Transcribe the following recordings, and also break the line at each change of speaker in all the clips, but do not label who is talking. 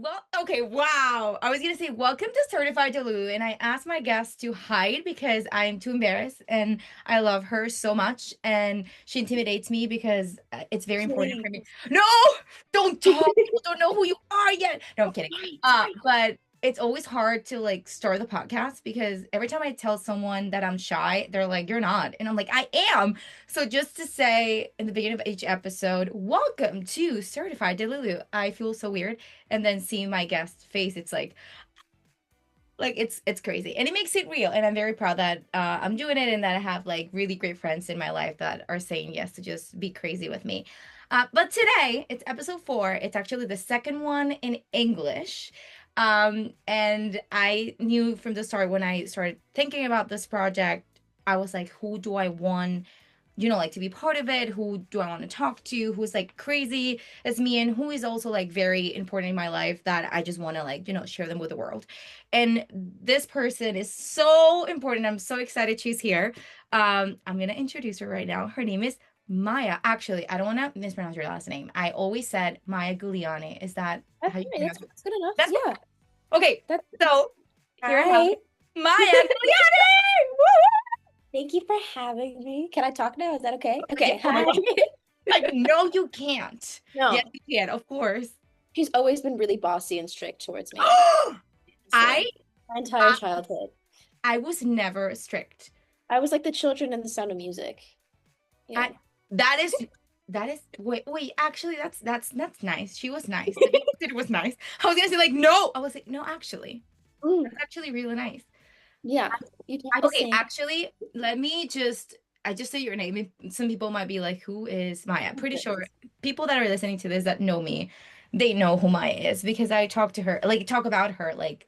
Well, okay, wow. I was gonna say welcome to Certified Delulu, and I asked my guests to hide because I'm too embarrassed, and I love her so much, and she intimidates me because it's very important for me.
Please.
No, don't talk. People don't know who you are yet. No, I'm kidding.
Sorry,
But it's always hard to like start the podcast because every time I tell someone that I'm shy, they're like, "You're not," and I'm like, "I am." So just to say in the beginning of each episode, welcome to Certified Delulu. I feel so weird, and then seeing my guest face, it's like it's crazy, and it makes it real, and I'm very proud that I'm doing it and that I have like really great friends in my life that are saying yes to just be crazy with me. But today it's episode 4. It's actually the second one in English. And I knew from the start when I started thinking about this project, I was like, who do I want, like to be part of it? Who do I want to talk to? Who's like crazy as me, and who is also like very important in my life that I just want to like, share them with the world. And this person is so important. I'm so excited she's here. I'm gonna introduce her right now. Her name is Maya. Actually, I don't want to mispronounce your last name. I always said Maya Gugliani. Is that
that's
how you
right.
pronounce it?
That's good enough.
That's
Yeah.
okay.
That's
So here I have
Hi.
Maya Gugliani. Woo!
Thank you for having me. Can I talk now? Is that okay?
Yeah,
Okay.
oh my
Hi.
God. Like, no, you can't. Yes,
No,
you can, of course.
she's always been really bossy and strict towards me.
I
Honestly. My entire
I
childhood.
I was never strict.
I was like the children in The Sound of Music.
I
Yeah.
that is wait, actually that's nice. She was nice. The babysitter was nice. I was gonna say like no. I was like, no, actually.
Mm,
That's actually really nice.
yeah. You tried to
Okay,
sing.
actually, let me just I just say your name. Some people might be like, who is Maya? Pretty sure people that are listening to this that know me, they know who Maya is because I talk to her, like talk about her like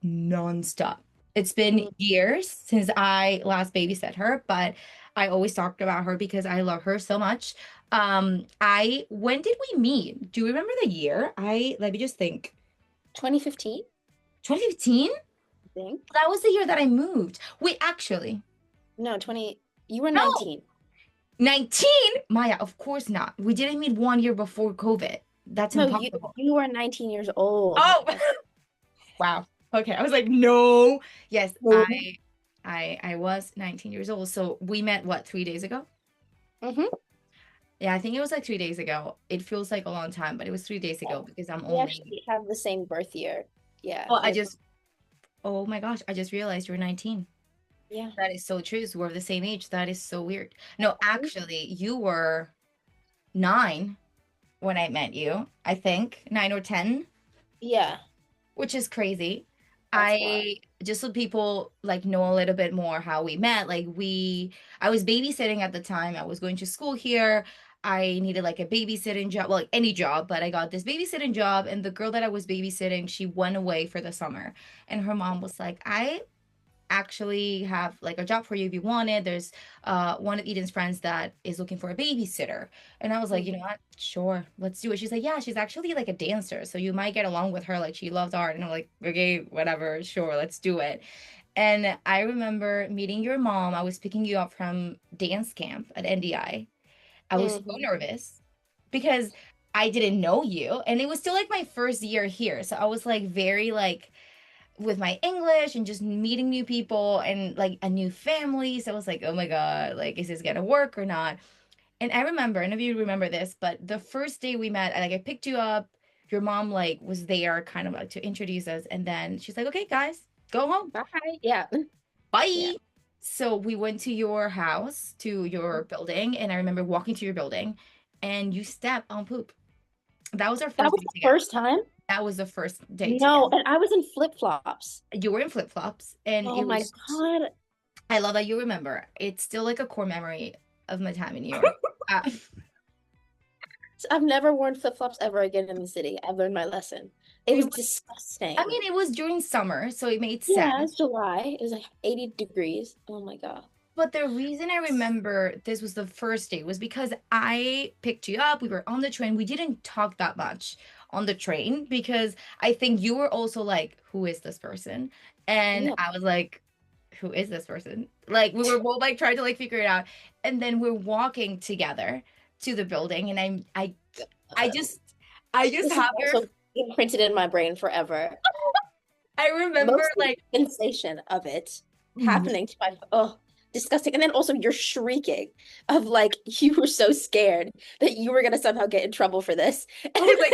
nonstop. It's been
Mm,
years since I last babysat her, but I always talked about her because I love her so much. I when did we meet? Do you remember the year? I let me just think.
2015,
2015?
I think.
That was the year that I moved. Wait, actually,
No, 20. You were
no.
19.
19? Maya, of course not. We didn't meet 1 year before COVID. That's
No, you
impossible.
you were 19 years old.
Oh, wow. Okay, I was like, no. Yes,
No.
I was 19 years old. So we met what, 3 days ago?
Mm-hmm.
Yeah, I think it was like 3 days ago. It feels like a long time, but it was 3 days ago because I'm
We
only
actually have the same birth year. Yeah,
oh,
we're
oh my gosh, I just realized you're 19.
yeah.
That is so true. So we're the same age. That is so weird. No, actually, you were 9 when I met you, I think, 9 or 10,
Yeah,
which is crazy.
that's why.
I just so people like know a little bit more how we met. I was babysitting at the time. I was going to school here. I needed like a babysitting job, well, like any job, but I got this babysitting job, and the girl that I was babysitting, she went away for the summer, and her mom was like, I actually have like a job for you if you want it. There's one of Eden's friends that is looking for a babysitter. And I was like, you know
Mhm.
what? Sure, let's do it. She's like, yeah, she's actually like a dancer. So you might get along with her. Like she loves art. And I'm like, okay, whatever, sure, let's do it. And I remember meeting your mom. I was picking you up from dance camp at NDI. I was so
Mhm.
nervous because I didn't know you. And it was still like my first year here. So I was like very like with my English and just meeting new people and like a new family. So I was like, oh my God, like, is this gonna work or not? And I remember, and if you remember this, but the first day we met, I picked you up. Your mom like was there kind of like to introduce us. And then she's like, okay, guys, go home.
Bye. Yeah. Yeah.
Bye. So we went to your house, to your building, and I remember walking to your building and you step on poop. That was our
That
first
was
day
the
together.
first time?
That was the first day
No,
together.
and I was in flip-flops.
You were in flip-flops and
Oh
it
my
was
God.
I love that you remember. It's still like a core memory of my time in New York. Uh,
So I've never worn flip-flops ever again in the city. I've learned my lesson. It
it
was
was, I
disgusting.
mean, it was during summer, so it made
Yeah,
sense.
it's July. It was like 80 degrees. Oh my God.
But the reason I remember this was the first day was because I picked you up. We were on the train. We didn't talk that much on the train because I think you were also like, who is this person? And
Yeah.
I was like, who is this person? Like we were both like trying to like figure it out. And then we're walking together to the building and I
God.
just I just
This is
have your
also imprinted in my brain forever.
I remember
Mostly
like,
the sensation of it
mm,
happening to my, oh, disgusting. And then also you're shrieking of like you were so scared that you were gonna somehow get in trouble for this.
I was like,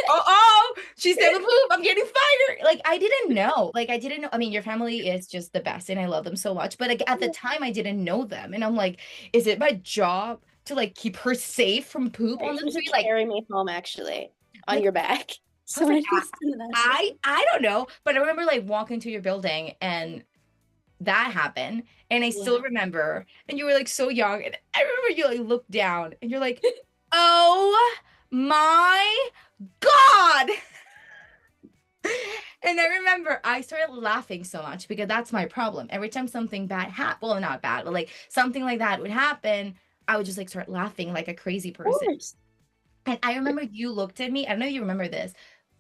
she said the poop. I'm getting fired. Like, I didn't know. Like, I didn't know. I mean, your family is just the best, and I love them so much. But like at the time, I didn't know them, and I'm like, is it my job to like keep her safe from poop
You're
on the
supposed to
street?
carry me home actually on
Like
your back.
I was
So
like,
I just did that shit.
I don't know. But I remember like walking to your building, and that happened, and I still
Yeah.
remember. And you were like so young, and I remember you like looked down, and you're like, oh my God. And I remember I started laughing so much because that's my problem. Every time something bad happened, well, not bad, but like something like that would happen, I would just like start laughing like a crazy
Of
person.
course.
And I remember you looked at me. I don't know if you remember this,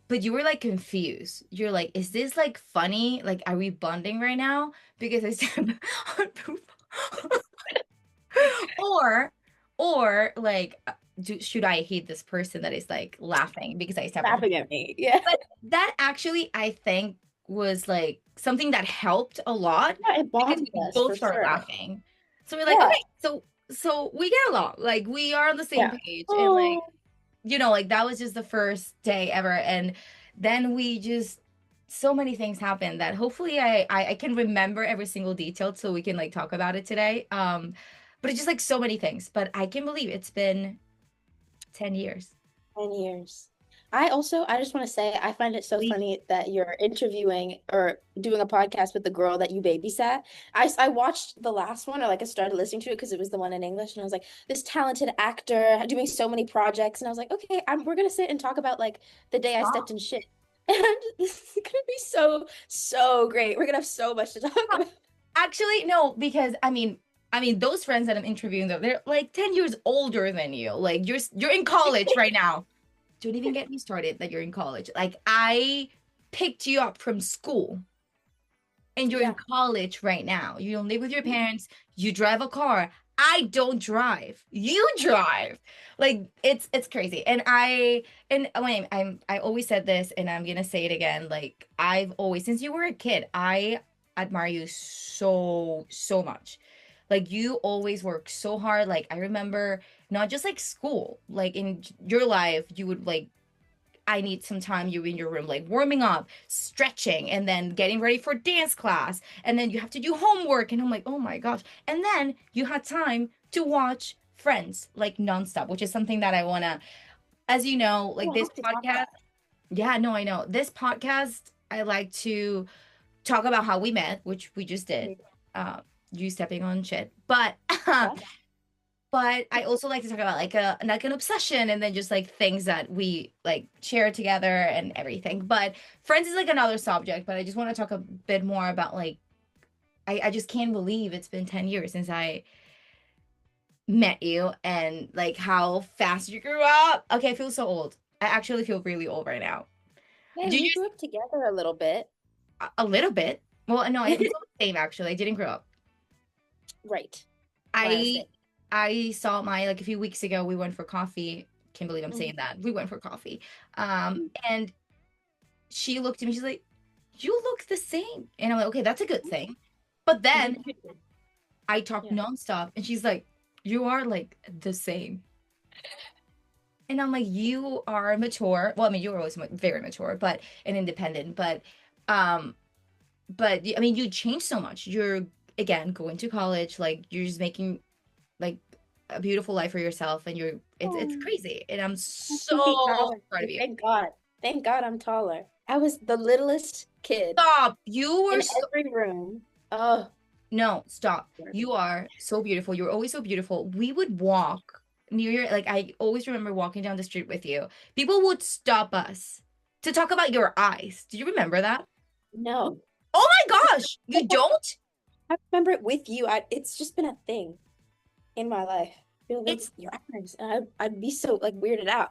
but you were like confused. You're like, is this like funny? Like, are we bonding right now? Because I said on poop. Or, like, should I hate this person that is like laughing because I step on
Laughing at me. Yeah.
but that actually, I think, was like something that helped a lot
Yeah, it
because
bonded
we
us
both
for
start
sure.
laughing. So we're like,
Yeah.
okay, so we get along. Like we are on the same
Yeah.
page. And like,
Oh,
like that was just the first day ever. And then we just so many things happened that hopefully I can remember every single detail so we can like talk about it today. But it's just like so many things. But I can believe it's been 10 years.
10 years. I just want to say, I find it so funny that you're interviewing or doing a podcast with the girl that you babysat. I watched the last one, or like I started listening to it because it was the one in English, and I was like, this talented actor doing so many projects, and I was like, okay, we're gonna sit and talk about like the day I stepped in shit, and this is gonna be so so great. We're gonna have so much to talk about.
Actually, no, because I mean those friends that I'm interviewing though, they're like 10 years older than you. Like you're in college right now. Don't even get me started that you're in college. Like I picked you up from school and you're in
Yeah.
college right now. You don't live with your parents, you drive a car. I don't drive. You drive. Like it's crazy. I always said this and I'm gonna say it again. Like I've always since you were a kid, I admire you so much. Like you always work so hard. Like I remember not just like school, like in your life, you would like I need some time you in your room, like warming up, stretching, and then getting ready for dance class. And then you have to do homework. And I'm like, oh my gosh. And then you had time to watch Friends like nonstop, which is something that I want to, as you know, like
Oh, I
this
have to talk
podcast.
about
Yeah, no, I know. This podcast, I like to talk about how we met, which we just did.
it.
Uh, you stepping on shit. But
Yeah.
but I also like to talk about like an obsession and then just like things that we like share together and everything. But Friends is like another subject, but I just want to talk a bit more about like I just can't believe it's been 10 years since I met you and like how fast you grew up. Okay, I feel so old. I actually feel really old right now.
Hey,
Do
we
you
grew up together a little bit.
a little bit? Well, no, we feel the same actually. I didn't grow up.
Right.
I
Milestone.
I saw my like a few weeks ago we went for coffee. Can't believe I'm saying
Mhm.
that. We went for coffee. And she looked at me, she's like, "You look the same." And I'm like, "Okay, that's a good thing." But then I talk
Yeah.
nonstop and she's like, "You are like the same." And I'm like, "You are mature." Well, I mean, you were always very mature, but and independent, um I mean, you changed so much. You're again going to college, like you're just making like a beautiful life for yourself and it's
Oh,
crazy and I'm
I'm
so
2 feet taller.
proud of you.
Thank God. Thank God I'm taller. I was the littlest kid
Stop, you were
in
so
every room. Oh,
no stop, you are so beautiful, you're always so beautiful. We would walk near your like I always remember walking down the street with you. People would stop us to talk about your eyes. Do you remember that?
no.
Oh my gosh, you don't.
I remember it with you. It's just been a thing in my life. You'll look
It's
your eyes, and I'd be so like weirded out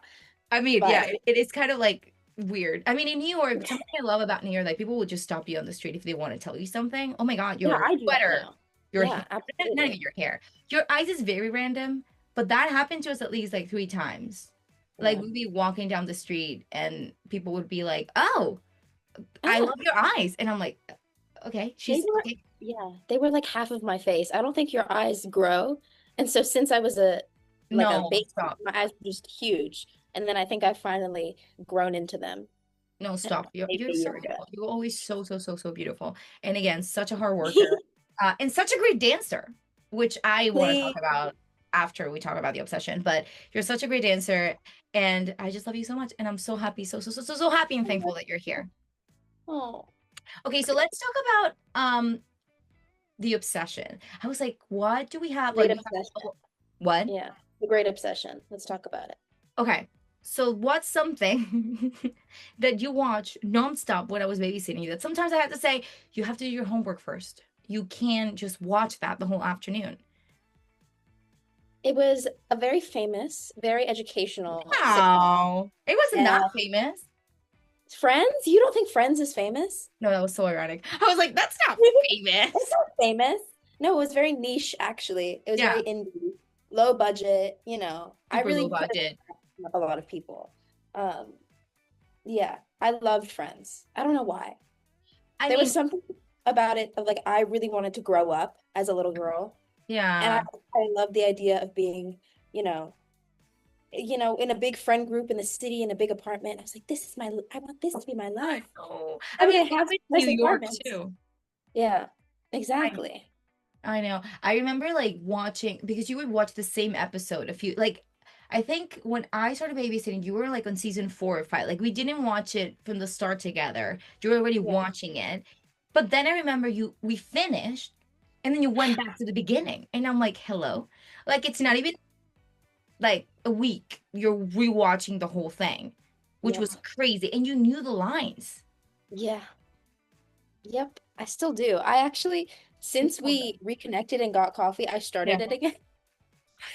I mean,
by
yeah,
it.
it is kind of like weird. I mean, in New York, something I love about New York, like people will just stop you on the street if they want to tell you something. Oh my God,
Yeah,
your
I do that
sweater,
now.
your hair,
Yeah,
not even
absolutely.
your hair. Your eyes is very random, but that happened to us at least like 3 times. Like
Yeah.
we'd be walking down the street and people would be like, "Oh, I
Ah,
love your eyes." And I'm like, "Okay,
they
she's
were,
okay."
yeah, they were like half of my face. I don't think your eyes grow. And so since I was a
No,
baby,
stop.
my eyes were just huge. And then I think I've finally grown into them
No, stop.
maybe
You're
a
so
year ago.
beautiful. You're always so beautiful. And again, such a hard worker, and such a great dancer, which I want to talk
Please.
about after we talk about the obsession. But you're such a great dancer, and I just love you so much. And I'm so happy, so happy and thankful that you're here.
Oh,
Okay, so let's talk about the obsession. I was like, what do we have? Like
great
we have
obsession.
what?
Yeah, the great obsession. Let's talk about it.
Okay. So what's something that you watch nonstop when I was babysitting you that sometimes I have to say, you have to do your homework first. You can't just watch that the whole afternoon.
It was a very famous, very educational sitcom.
Oh, it wasn't that
Yeah.
famous.
Friends? You don't think Friends is famous?
No, that was so ironic. I was like, that's not
It's
famous.
not famous. No, it was very niche, actually. It was
Yeah,
very indie, low budget, you know. I
super low
really could
budget.
have a lot of people. Um, yeah, I loved Friends. I don't know why.
I
There was
mean,
something about it of like I really wanted to grow up as a little girl. And
yeah.
I love the idea of being, you know, in a big friend group in the city in a big apartment. I was like, this is my, I want this to be my
I
life.
know. I
I
mean,
mean,
I
it has
live in
nice
New York
apartments.
too.
Yeah, exactly.
I know. I remember like watching because you would watch the same episode a few like I think when I started babysitting, you were like on season 4 or 5. Like we didn't watch it from the start together. You were already
Yeah.
watching it. But then I remember we finished and then you went back to the beginning. And I'm like, hello. Like it's not even like a week. You're rewatching the whole thing, which was
Yeah.
crazy. And you knew the lines.
Yeah. Yep. I still do. I actually,
It's
since
so good.
we reconnected and got coffee, I
Yeah.
started it again.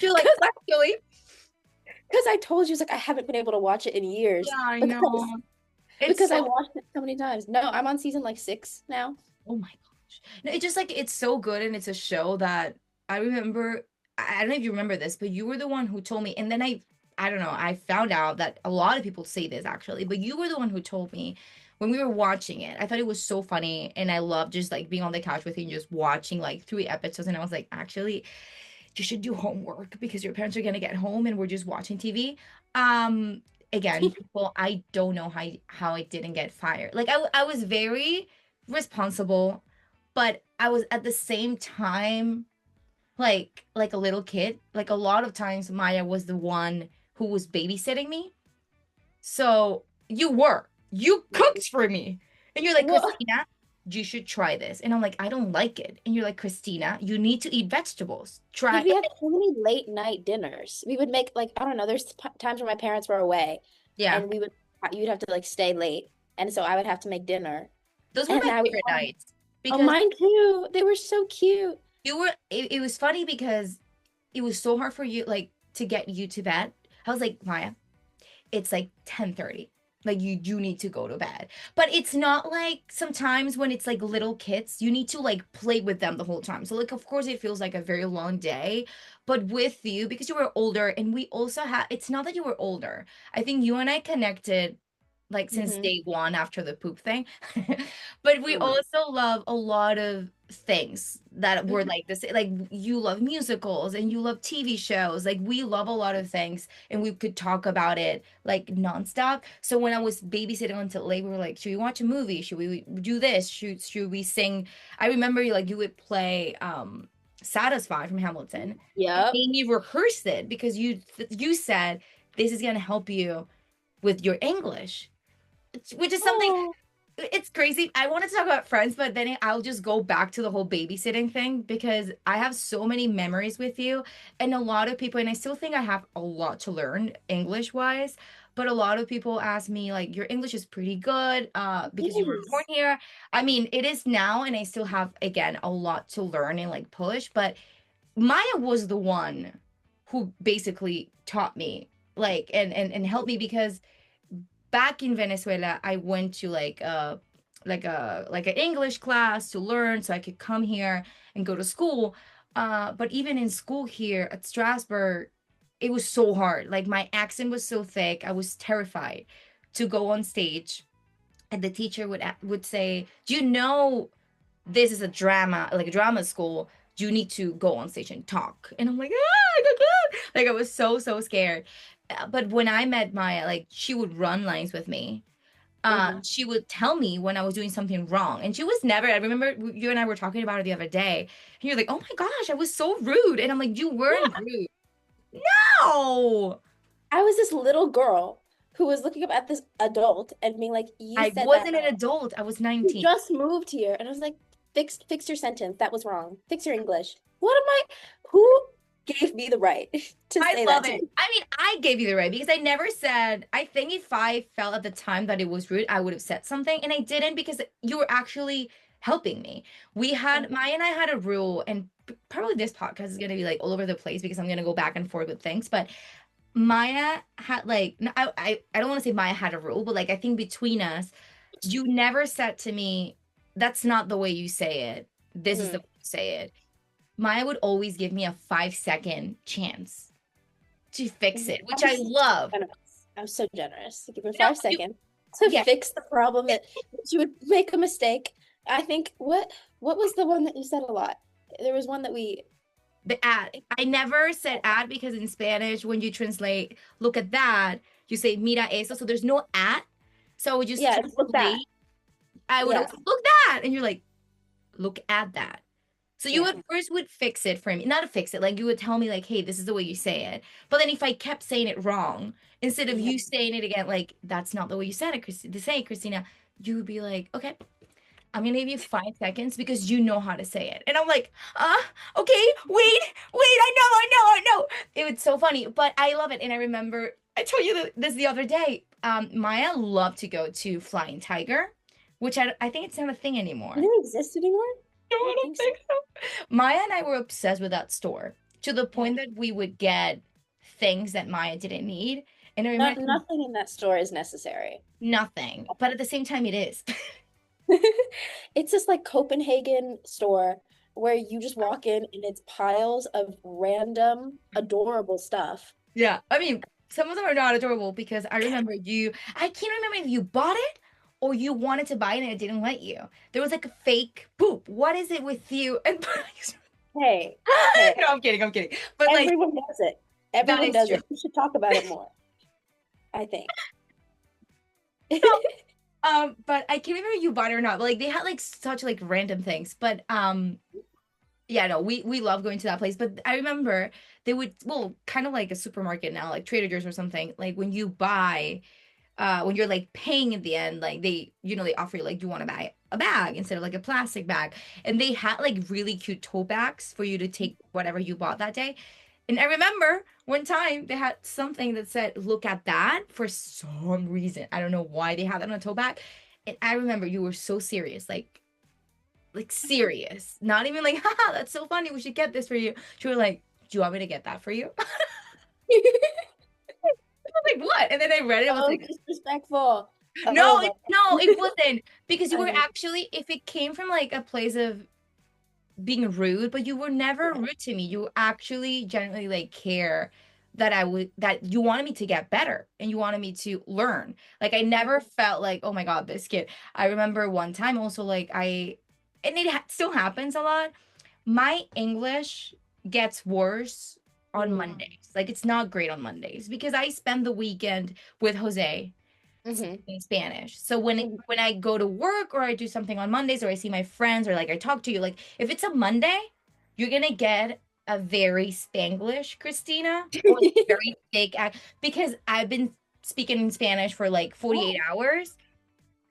You're like,
Because
actually.
I told you, it's like I haven't been able to watch it in years
Yeah, I
because
know. It's
because I
so
watched it so many times. No, I'm on season like 6 now.
oh my gosh. No, it's just like it's so good and it's a show that I remember I don't know if you remember this, but you were the one who told me and then I don't know, I found out that a lot of people say this actually, but you were the one who told me when we were watching it. I thought it was so funny and I loved just like being on the couch with you and just watching like 3 episodes and I was like, actually, you should do homework because your parents are gonna get home and we're just watching TV. Um Again, people, I don't know how I didn't get fired. Like I was very responsible, but I was at the same time like a little kid. Like a lot of times Maya was the one who was babysitting me. So you cooked for me. And you're like,
Well,
Christina, you should try this. And I'm like, I don't like it. And you're like, Christina, you need to eat vegetables.
because
Try.
we had so many late night dinners. We would make like I don't know. There's times where my parents were away,
Yeah.
and you'd have to like stay late, and so I would have to make dinner,
Those were
and
my
I would.
favorite nights
Oh,
because
mine too. They were so cute.
it was funny because it was so hard for you like to get you to bed. I was like, Maya, it's like 10:30. Like you do need to go to bed. But it's not like sometimes when it's like little kids, you need to like play with them the whole time. So like of course it feels like a very long day, but with you because you were older and we also had it's not that you were older. I think you and I connected like since
Hmm.
day one after the poop thing. But we
Oh.
also love a lot of things that were
Mhm.
like this. Like you love musicals and you love TV shows. Like we love a lot of things and we could talk about it like nonstop. So when I was babysitting until late, we were like, should we watch a movie? Should we do this? Should we sing? I remember like you would play Satisfied from Hamilton and
Yep.
made me rehearse it because you said this is gonna help you with your English, which is something
Oh.
it's crazy. I wanted to talk about friends, but then I'll just go back to the whole babysitting thing because I have so many memories with you and a lot of people, and I still think I have a lot to learn English wise, but a lot of people ask me like your English is pretty good because you were born
Thanks.
here. I mean, it is now and I still have again a lot to learn in like Polish, but Maya was the one who basically taught me like and helped me because back in Venezuela, I went to like an English class to learn so I could come here and go to school. But even in school here at Strasbourg, it was so hard. Like my accent was so thick. I was terrified to go on stage, and the teacher would say, "Do you know this is a drama, like a drama school? You need to go on stage and talk." And I'm like, ah, like I was so scared. But when I met Maya, like she would run lines with me.
Hmm.
She would tell me when I was doing something wrong. And she was never, I remember you and I were talking about it the other day. And you're like, oh my gosh, I was so rude. And I'm like, you weren't rude. No,
I was this little girl who was looking up at this adult and being like, "You
I
said that
wasn't an
wrong.
adult. I was
You
19.
just moved here." And I was like, "Fix your sentence. That was wrong. Fix your English." What am I? Who gave me the right to
I
say that
love
to
it.
you?
I mean, I gave you the right because I never said, I think if I felt at the time that it was rude, I would have said something. And I didn't because you were actually helping me. Maya and I had a rule, and probably this podcast is going to be like all over the place because I'm going to go back and forth with things. But Maya had like, no, I don't want to say Maya had a rule, but like, I think between us, you never said to me, that's not the way you say it. This is the
Mhm.
way you say it. Maya would always give me a 5-second chance to fix
Mhm.
it,
I
which I
was so
love.
generous. I was so generous to give her
You know,
5 seconds to
yeah,
fix the problem that she would make a mistake. I think what was the one that you said a lot? There was one that we
the ad. I never said ad because in Spanish, when you translate, look at that, you say mira eso. So there's no at. So I would just
yeah, it's look that.
translate. I would
Yeah.
always look that, and you're like, look at that. So you
Yeah.
would fix it for me, not to fix it, like you would tell me like, hey, this is the way you say it. But then if I kept saying it wrong, instead of you
Mhm.
saying it again, like that's not the way you said it, to say it, Christina, you would be like, okay, I'm gonna give you 5 seconds because you know how to say it. And I'm like, okay, wait, I know. It was so funny, but I love it. And I remember I told you this the other day. Maya loved to go to Flying Tiger, which I think it's not a thing
Do
anymore.
they exist anymore?
No,
I
I
don't
don't
think so.
think so. Maya and I were obsessed with that store to the
Yeah.
point that we would get things that Maya didn't need. And I
Not
remember
nothing in that store is necessary.
nothing, but at the same time, it is.
It's this like Copenhagen store where you just walk in and it's piles of random adorable stuff.
Yeah, I mean, some of them are not adorable because I can't remember if you bought it or you wanted to buy it and it didn't let you. There was like a fake poop. What is it with you? And
Hey, hey,
no, I'm kidding. But like,
everyone does it.
that
Everyone
is
does
true.
it. We should talk about it more, I think.
But I can't remember if you bought it or not. But like, they had like such like random things. But yeah, no, we love going to that place. But I remember they would, well, kind of like a supermarket now, like Trader Joe's or something. Like when you're like paying at the end, like they offer you like, you want to buy a bag instead of like a plastic bag. And they had like really cute tote bags for you to take whatever you bought that day. And I remember one time they had something that said, look at that for some reason. I don't know why they had that on a tote bag. And I remember you were so serious, like serious. Not even like, haha, that's so funny. We should get this for you. You were like, do you want me to get that for you? I was like, what? And then I read it. I was
Oh,
like,
disrespectful.
no,
Oh my
no, it wasn't because you
I
were
mean,
actually, if it came from like a place of being rude, but you were never
yeah.
rude to me. You actually genuinely like care that you wanted me to get better and you wanted me to learn. Like I never felt like, oh my God, this kid. I remember one time also like and it still happens a lot. My English gets worse on
Mm.
Mondays. Like it's not great on Mondays because I spend the weekend with Jose
Hmm.
in Spanish. So when
Hmm.
when I go to work or I do something on Mondays or I see my friends or like I talk to you, like if it's a Monday, you're gonna get a very Spanglish Christina or like very fake because I've been speaking in Spanish for like 48
Oh,
hours.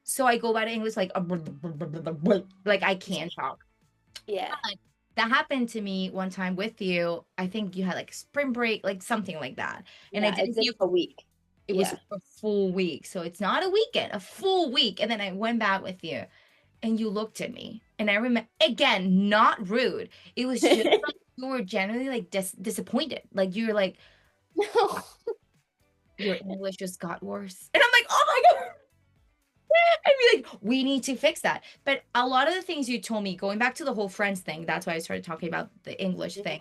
So I go back to English like like I can't talk.
yeah.
But that happened to me one time with you. I think you had like spring break, like something like that. And I
Yeah,
didn't
it's
see
like
you.
a week.
It was
Yeah.
a full week. So it's not a weekend, a full week. And then I went back with you and you looked at me. And I remember, again, not rude. It was just like you were generally like disappointed. Like you were like,
No.
your English just got worse. And I'm like, oh my God. I'd be like, we need to fix that. But a lot of the things you told me, going back to the whole friends thing, that's why I started talking about the English thing.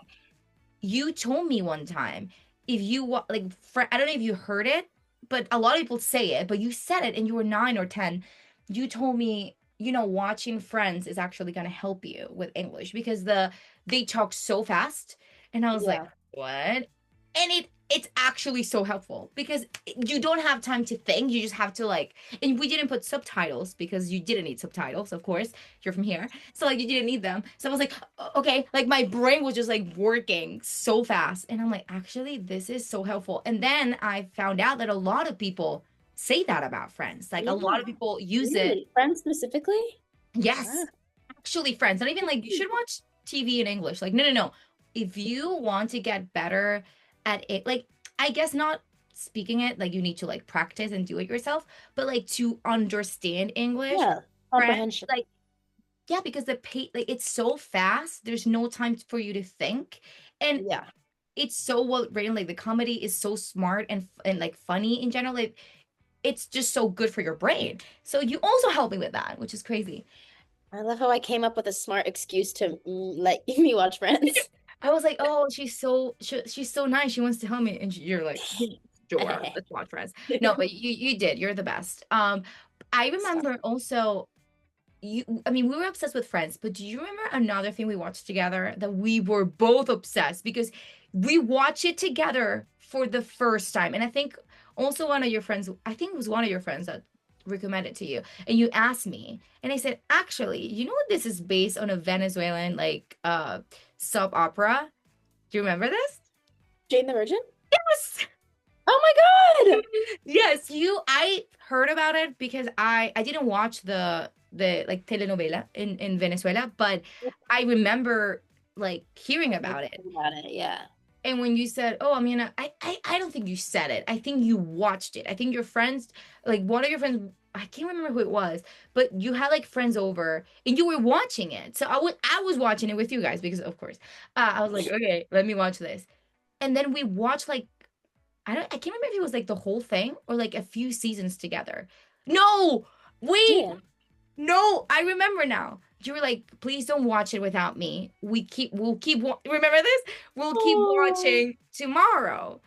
You told me one time if you like, I don't know if you heard it, but a lot of people say it, but you said it and you were 9 or 10. You told me, watching Friends is actually going to help you with English because they talk so fast. And I was like,
Yeah.
what? And it's actually so helpful because you don't have time to think. You just have to like, and we didn't put subtitles because you didn't need subtitles, of course. You're from here. So like you didn't need them. So I was like, okay, like my brain was just like working so fast. And I'm like, actually, this is so helpful. And then I found out that a lot of people say that about Friends. Like a lot
Yeah.
of people use it.
Really? Friends specifically? Wow.
Yes, actually, Friends. Not even like you should watch TV in English. Like, no, no, no. If you want to get better at it, like, I guess not speaking it, like, you need to like practice and do it yourself, but like to understand English,
Yeah.
Friends,
Comprehension.
like, yeah, because like, it's so fast. There's no time for you to think. And
Yeah.
it's so well written. Like, the comedy is so smart and like funny in general. Like, it's just so good for your brain. So you also help me with that, which is crazy.
I love how I came up with a smart excuse to let me watch Friends.
I was like, oh, she's so nice. She wants to help me, and you're like, sure, let's watch Friends. No, but you did. You're the best. I
Stop.
remember also you. I mean, we were obsessed with Friends, but do you remember another thing we watched together that we were both obsessed because we watched it together for the first time, and I think also one of your friends. I think it was one of your friends that recommended to you, and you asked me, and I said, actually, you know what? This is based on a Venezuelan like soap opera. Do you remember this?
Jane the Virgin?
Yes.
Oh my God.
Yes, I heard about it because I didn't watch the like telenovela in Venezuela, but I remember like hearing
Like,
about it.
about it, yeah.
And when you said, "Oh, I mean, I don't think you said it. I think you watched it. I think your friends, like one of your friends, I can't remember who it was, but you had like friends over and you were watching it. So I was watching it with you guys because of course, I was like, okay, let me watch this. And then we watched like I can't remember if it was like the whole thing or like a few seasons together. No, wait,
Yeah.
no, I remember now. You were like, please don't watch it without me. Remember this? We'll keep
Oh.
watching tomorrow.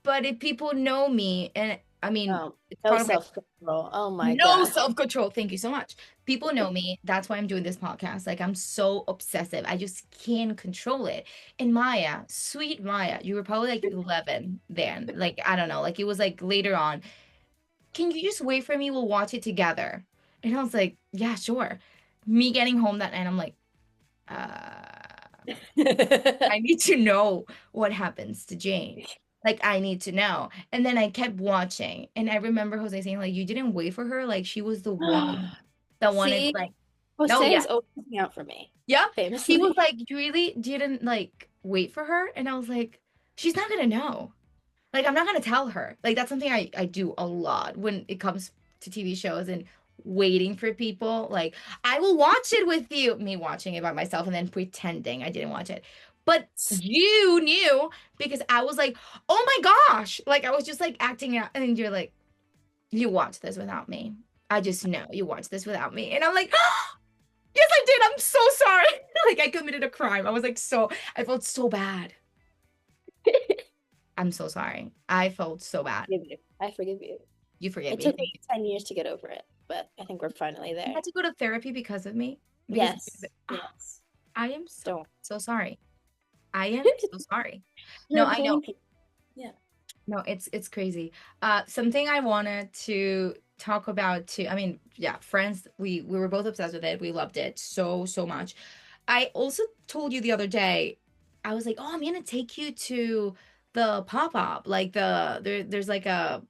But if people know me, and I mean,
Oh,
it's
no
part of my
self-control. Oh my
no
gosh.
self-control. Thank you so much. People know me. That's why I'm doing this podcast. Like, I'm so obsessive. I just can't control it. And Maya, sweet Maya, you were probably like 11 then. Like, I don't know. Like, it was like later on. Can you just wait for me? We'll watch it together. And I was like, yeah, sure. Me getting home that night, I'm like, I need to know what happens to Jane. Like, I need to know. And then I kept watching. And I remember Jose saying, like, you didn't wait for her. Like, she was the one that wanted,
See,
like, oh,
Jose
yeah.
is always looking out for me,
Yeah. He was
famously.
like, you really didn't, like, wait for her? And I was like, she's not going to know. Like, I'm not gonna tell her. Like, that's something I do a lot when it comes to TV shows and waiting for people. Like, I will watch it with you, me watching it by myself and then pretending I didn't watch it. But you knew because I was like, oh my gosh. Like, I was just like acting out. And you're like, you watched this without me. I just know you watched this without me. And I'm like, yes, I did. I'm so sorry. Like, I committed a crime. I felt so bad. I'm so sorry. I felt so bad.
Forgive you. I forgive you.
You forgive
It
me.
took me 10 years to get over it, but I think we're finally
You
there.
had to go to therapy because of me? Because
Yes.
ah,
Yes.
I am so,
Don't.
so sorry. I am so sorry.
You're
No,
a
I know.
brilliant people. Yeah.
No, it's crazy. Something I wanted to talk about too. I mean, yeah, Friends, we were both obsessed with it. We loved it so, so much. I also told you the other day, I was like, oh, I'm gonna take you to the pop-up. Like there's like a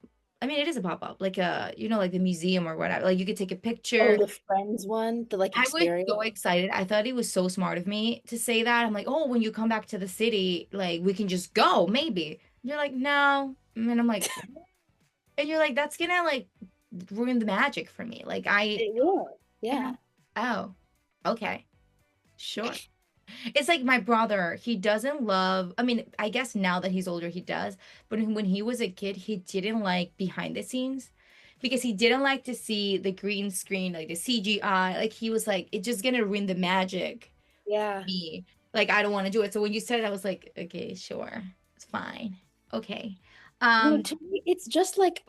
I mean, it is a pop-up, like like the museum or whatever. Like you could take a
Oh,
picture.
the Friends one, the like
I was
experience.
so excited. I thought it was so smart of me to say that. I'm like, oh, when you come back to the city, like we can just go, maybe. You're like, no. And I'm like, and you're like, that's gonna like ruin the magic for me. Like
It will.
and
Yeah.
oh, okay, sure. It's like my brother, he doesn't love, I mean, I guess now that he's older, he does, but when he was a kid, he didn't like behind the scenes because he didn't like to see the green screen, like the CGI. Like he was like, it's just gonna ruin the magic.
Yeah.
Me. Like, I don't want to do it. So when you said it, I was like, okay, sure. It's fine. Okay.
No,
Um,
to me, it's just like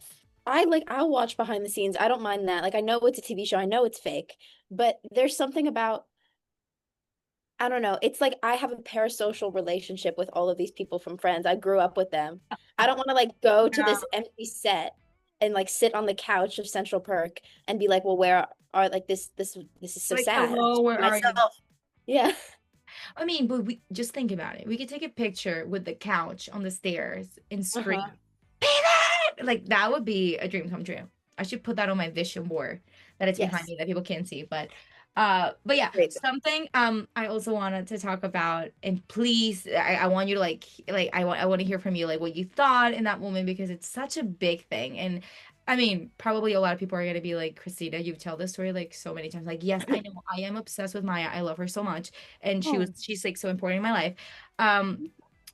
I'll watch behind the scenes. I don't mind that. Like I know it's a TV show, I know it's fake, but there's something about I don't know. It's like I have a parasocial relationship with all of these people from Friends. I grew up with them. I don't want to like go to
yeah,
this empty set and like sit on the couch of Central Perk and be like, well, where are like this is so
like,
sad.
hello, where are you?
Myself. Yeah.
I mean, but we just think about it. We could take a picture with the couch on the stairs and
Uh-huh.
scream, Pivot! Like that would be a dream come true. I should put that on my vision board that it's behind
Yes.
me that people can't see. But yeah,
Great.
something I also wanted to talk about, and please, I want you to I want to hear from you like what you thought in that moment because it's such a big thing. And I mean, probably a lot of people are gonna be like, Christina, you've told this story like so many times. Like, yes, I know I am obsessed with Maya. I love her so much and
Oh.
she's like so important in my life. Um,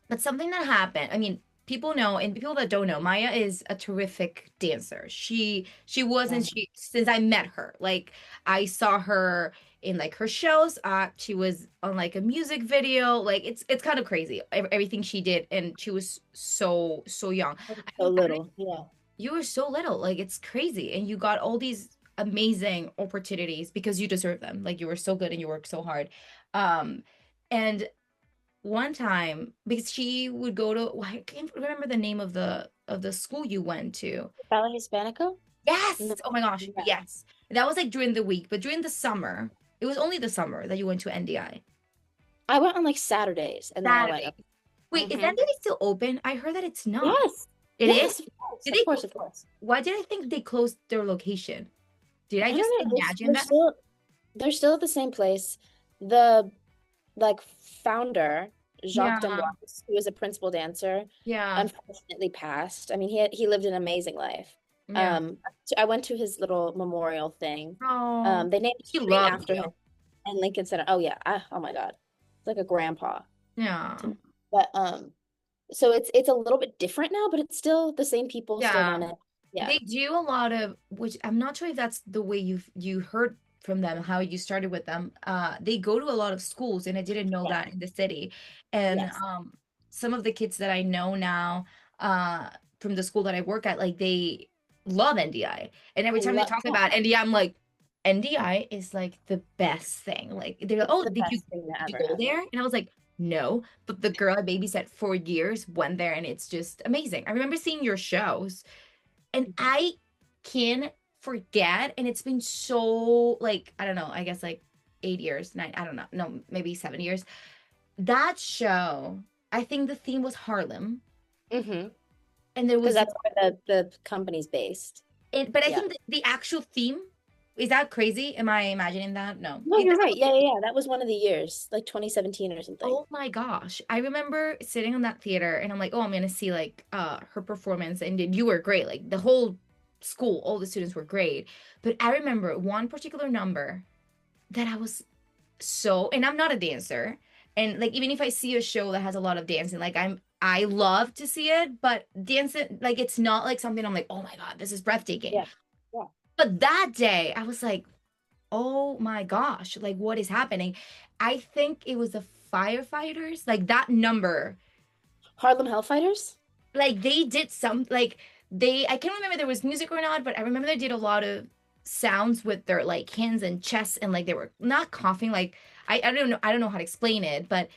but something that happened, I mean, people know and people that don't know, Maya is a terrific dancer. She was
Yeah.
and she since I met her, like I saw her in like her shows. She was on like a music video. Like it's kind of crazy everything she did, and she was so young.
So little. Yeah.
You were so little, like it's crazy, and you got all these amazing opportunities because you deserve them. Like you were so good and you worked so hard. Um, and one time because she would go to I can't remember the name of the school you went to.
Bella Hispanico? No.
Yes. Oh my gosh.
Yeah.
Yes. That was like during the week, but during the summer, it was only the summer that you went to NDI.
I went on like Saturdays and then I went
Saturday.
up.
Wait, is
Hmm.
NDI still open? I heard that it's not.
Yes.
It is?
Yes, of course.
Did
Of
they
course, of course.
why did I think they closed their location? Did I
I
just
don't know.
imagine that?
They're still at the same place. The like founder, Jacques
Yeah.
D'Amboise, who was a principal dancer,
Yeah.
unfortunately passed. I mean, he lived an amazing life.
Yeah.
Um, I went to his little memorial thing.
Oh,
They named a
he
street
loves
after him
you.
in Lincoln Center. Oh yeah. Oh my God. It's like a grandpa
Yeah.
to me. But so it's a little bit different now, but it's still the same people still
Yeah.
run it. Yeah.
They do a lot of, which I'm not sure if that's the way you heard from them, how you started with them. They go to a lot of schools, and I didn't know
Yes.
that in the city. And
Yes.
some of the kids that I know now, from the school that I work at, like they love NDI. And every
I
time they
love
talk
yeah.
about NDI, I'm like, NDI is like the best thing. Like they're like,
It's
oh,
the best thing to
did you
ever
go
happen.
there? And I was like, no. But the girl I babysat for years went there, and it's just amazing. I remember seeing your shows and I can forget, and it's been so like I don't know, I guess like 8 years, nine, I don't know, no, maybe 7 years. That show, I think the theme was Harlem,
Mm-hmm.
and there
Because
was
that's where the company's based.
it, but I
Yeah.
think the actual theme is that crazy? Am I imagining that? No,
No, you're right. Yeah, yeah, yeah. That was one of the years, like 2017 or something.
oh my gosh. I remember sitting in that theater and I'm like, oh, I'm gonna see like her performance and you were great. Like the whole school, all the students were great. But I remember one particular number that I was so and I'm not a dancer. And like even if I see a show that has a lot of dancing, like I love to see it, but dancing like it's not like something I'm like, oh my God, this is breathtaking.
Yeah. Yeah.
But that day I was like, oh my gosh, like what is happening? I think it was the firefighters, like that number,
Harlem Hellfighters?
like they did some, like I can't remember if there was music or not, but I remember they did a lot of sounds with their like hands and chest and like they were not coughing, like I don't know how to explain it, but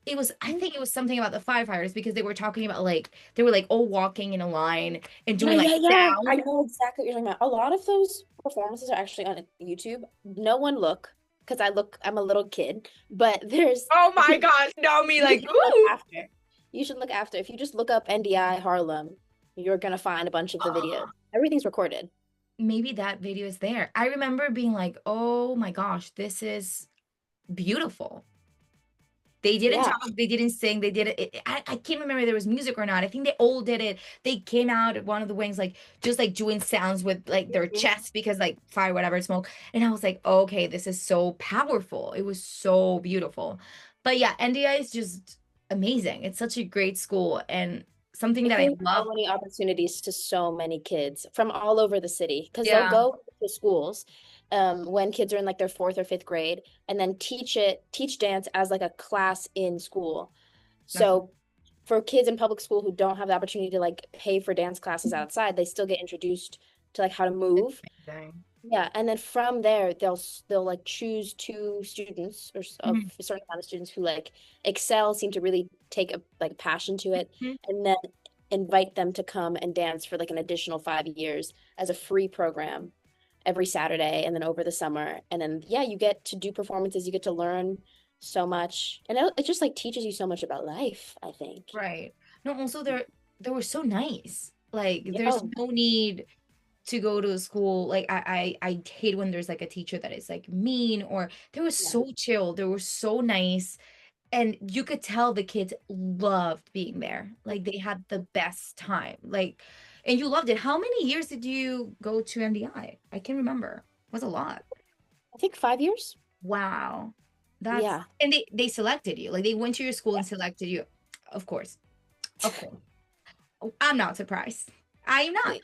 it was, I think it was something about the firefighters because they were talking about like, they were like all walking in a line and
Yeah,
doing like
yeah, yeah. I
sound.
know exactly what you're talking about. A lot of those performances are actually on YouTube. No one look, because I'm a little kid, but there's
Oh my
you
gosh, no, me like,
should look
ooh.
after. You should look after. If you just look up NDI Harlem, you're gonna find a bunch of the videos. Everything's recorded.
Maybe that video is there. I remember being like, oh my gosh, this is beautiful. They didn't
Yeah.
talk, they didn't sing, they did it. I can't remember if there was music or not. I think they all did it. They came out at one of the wings, like just like doing sounds with like their
Mhm.
chest because like fire, whatever, smoke. And I was like, okay, this is so powerful. It was so beautiful. But yeah, NDI is just amazing. It's such a great school and something
It
that I
gave so
love.
many opportunities to so many kids from all over the city because they'll
Yeah.
go to schools when kids are in like their fourth or fifth grade and then teach dance as like a class in school.
That's
So for kids in public school who don't have the opportunity to like pay for dance classes outside, they still get introduced to like how to
It's
move.
amazing.
Yeah, and then from there they'll like choose two students or of
Mhm.
a certain amount of students who like excel, seem to really take a like passion to it,
Mhm.
and then invite them to come and dance for like an additional 5 years as a free program every Saturday and then over the summer. And then yeah, you get to do performances, you get to learn so much. And it just like teaches you so much about life, I think.
Right. No, also they were so nice. Like
Yeah.
there's
Oh,
no need to go to school. Like I hate when there's like a teacher that is like mean, or they were
yeah.
so chill. They were so nice. And you could tell the kids loved being there. Like they had the best time. Like, and you loved it. How many years did you go to NDI? I can't remember. It was a lot.
I think 5 years.
Wow. That's,
Yeah.
and they selected you. Like they went to your school and selected you. Of course. Of course. I'm not surprised. I'm not.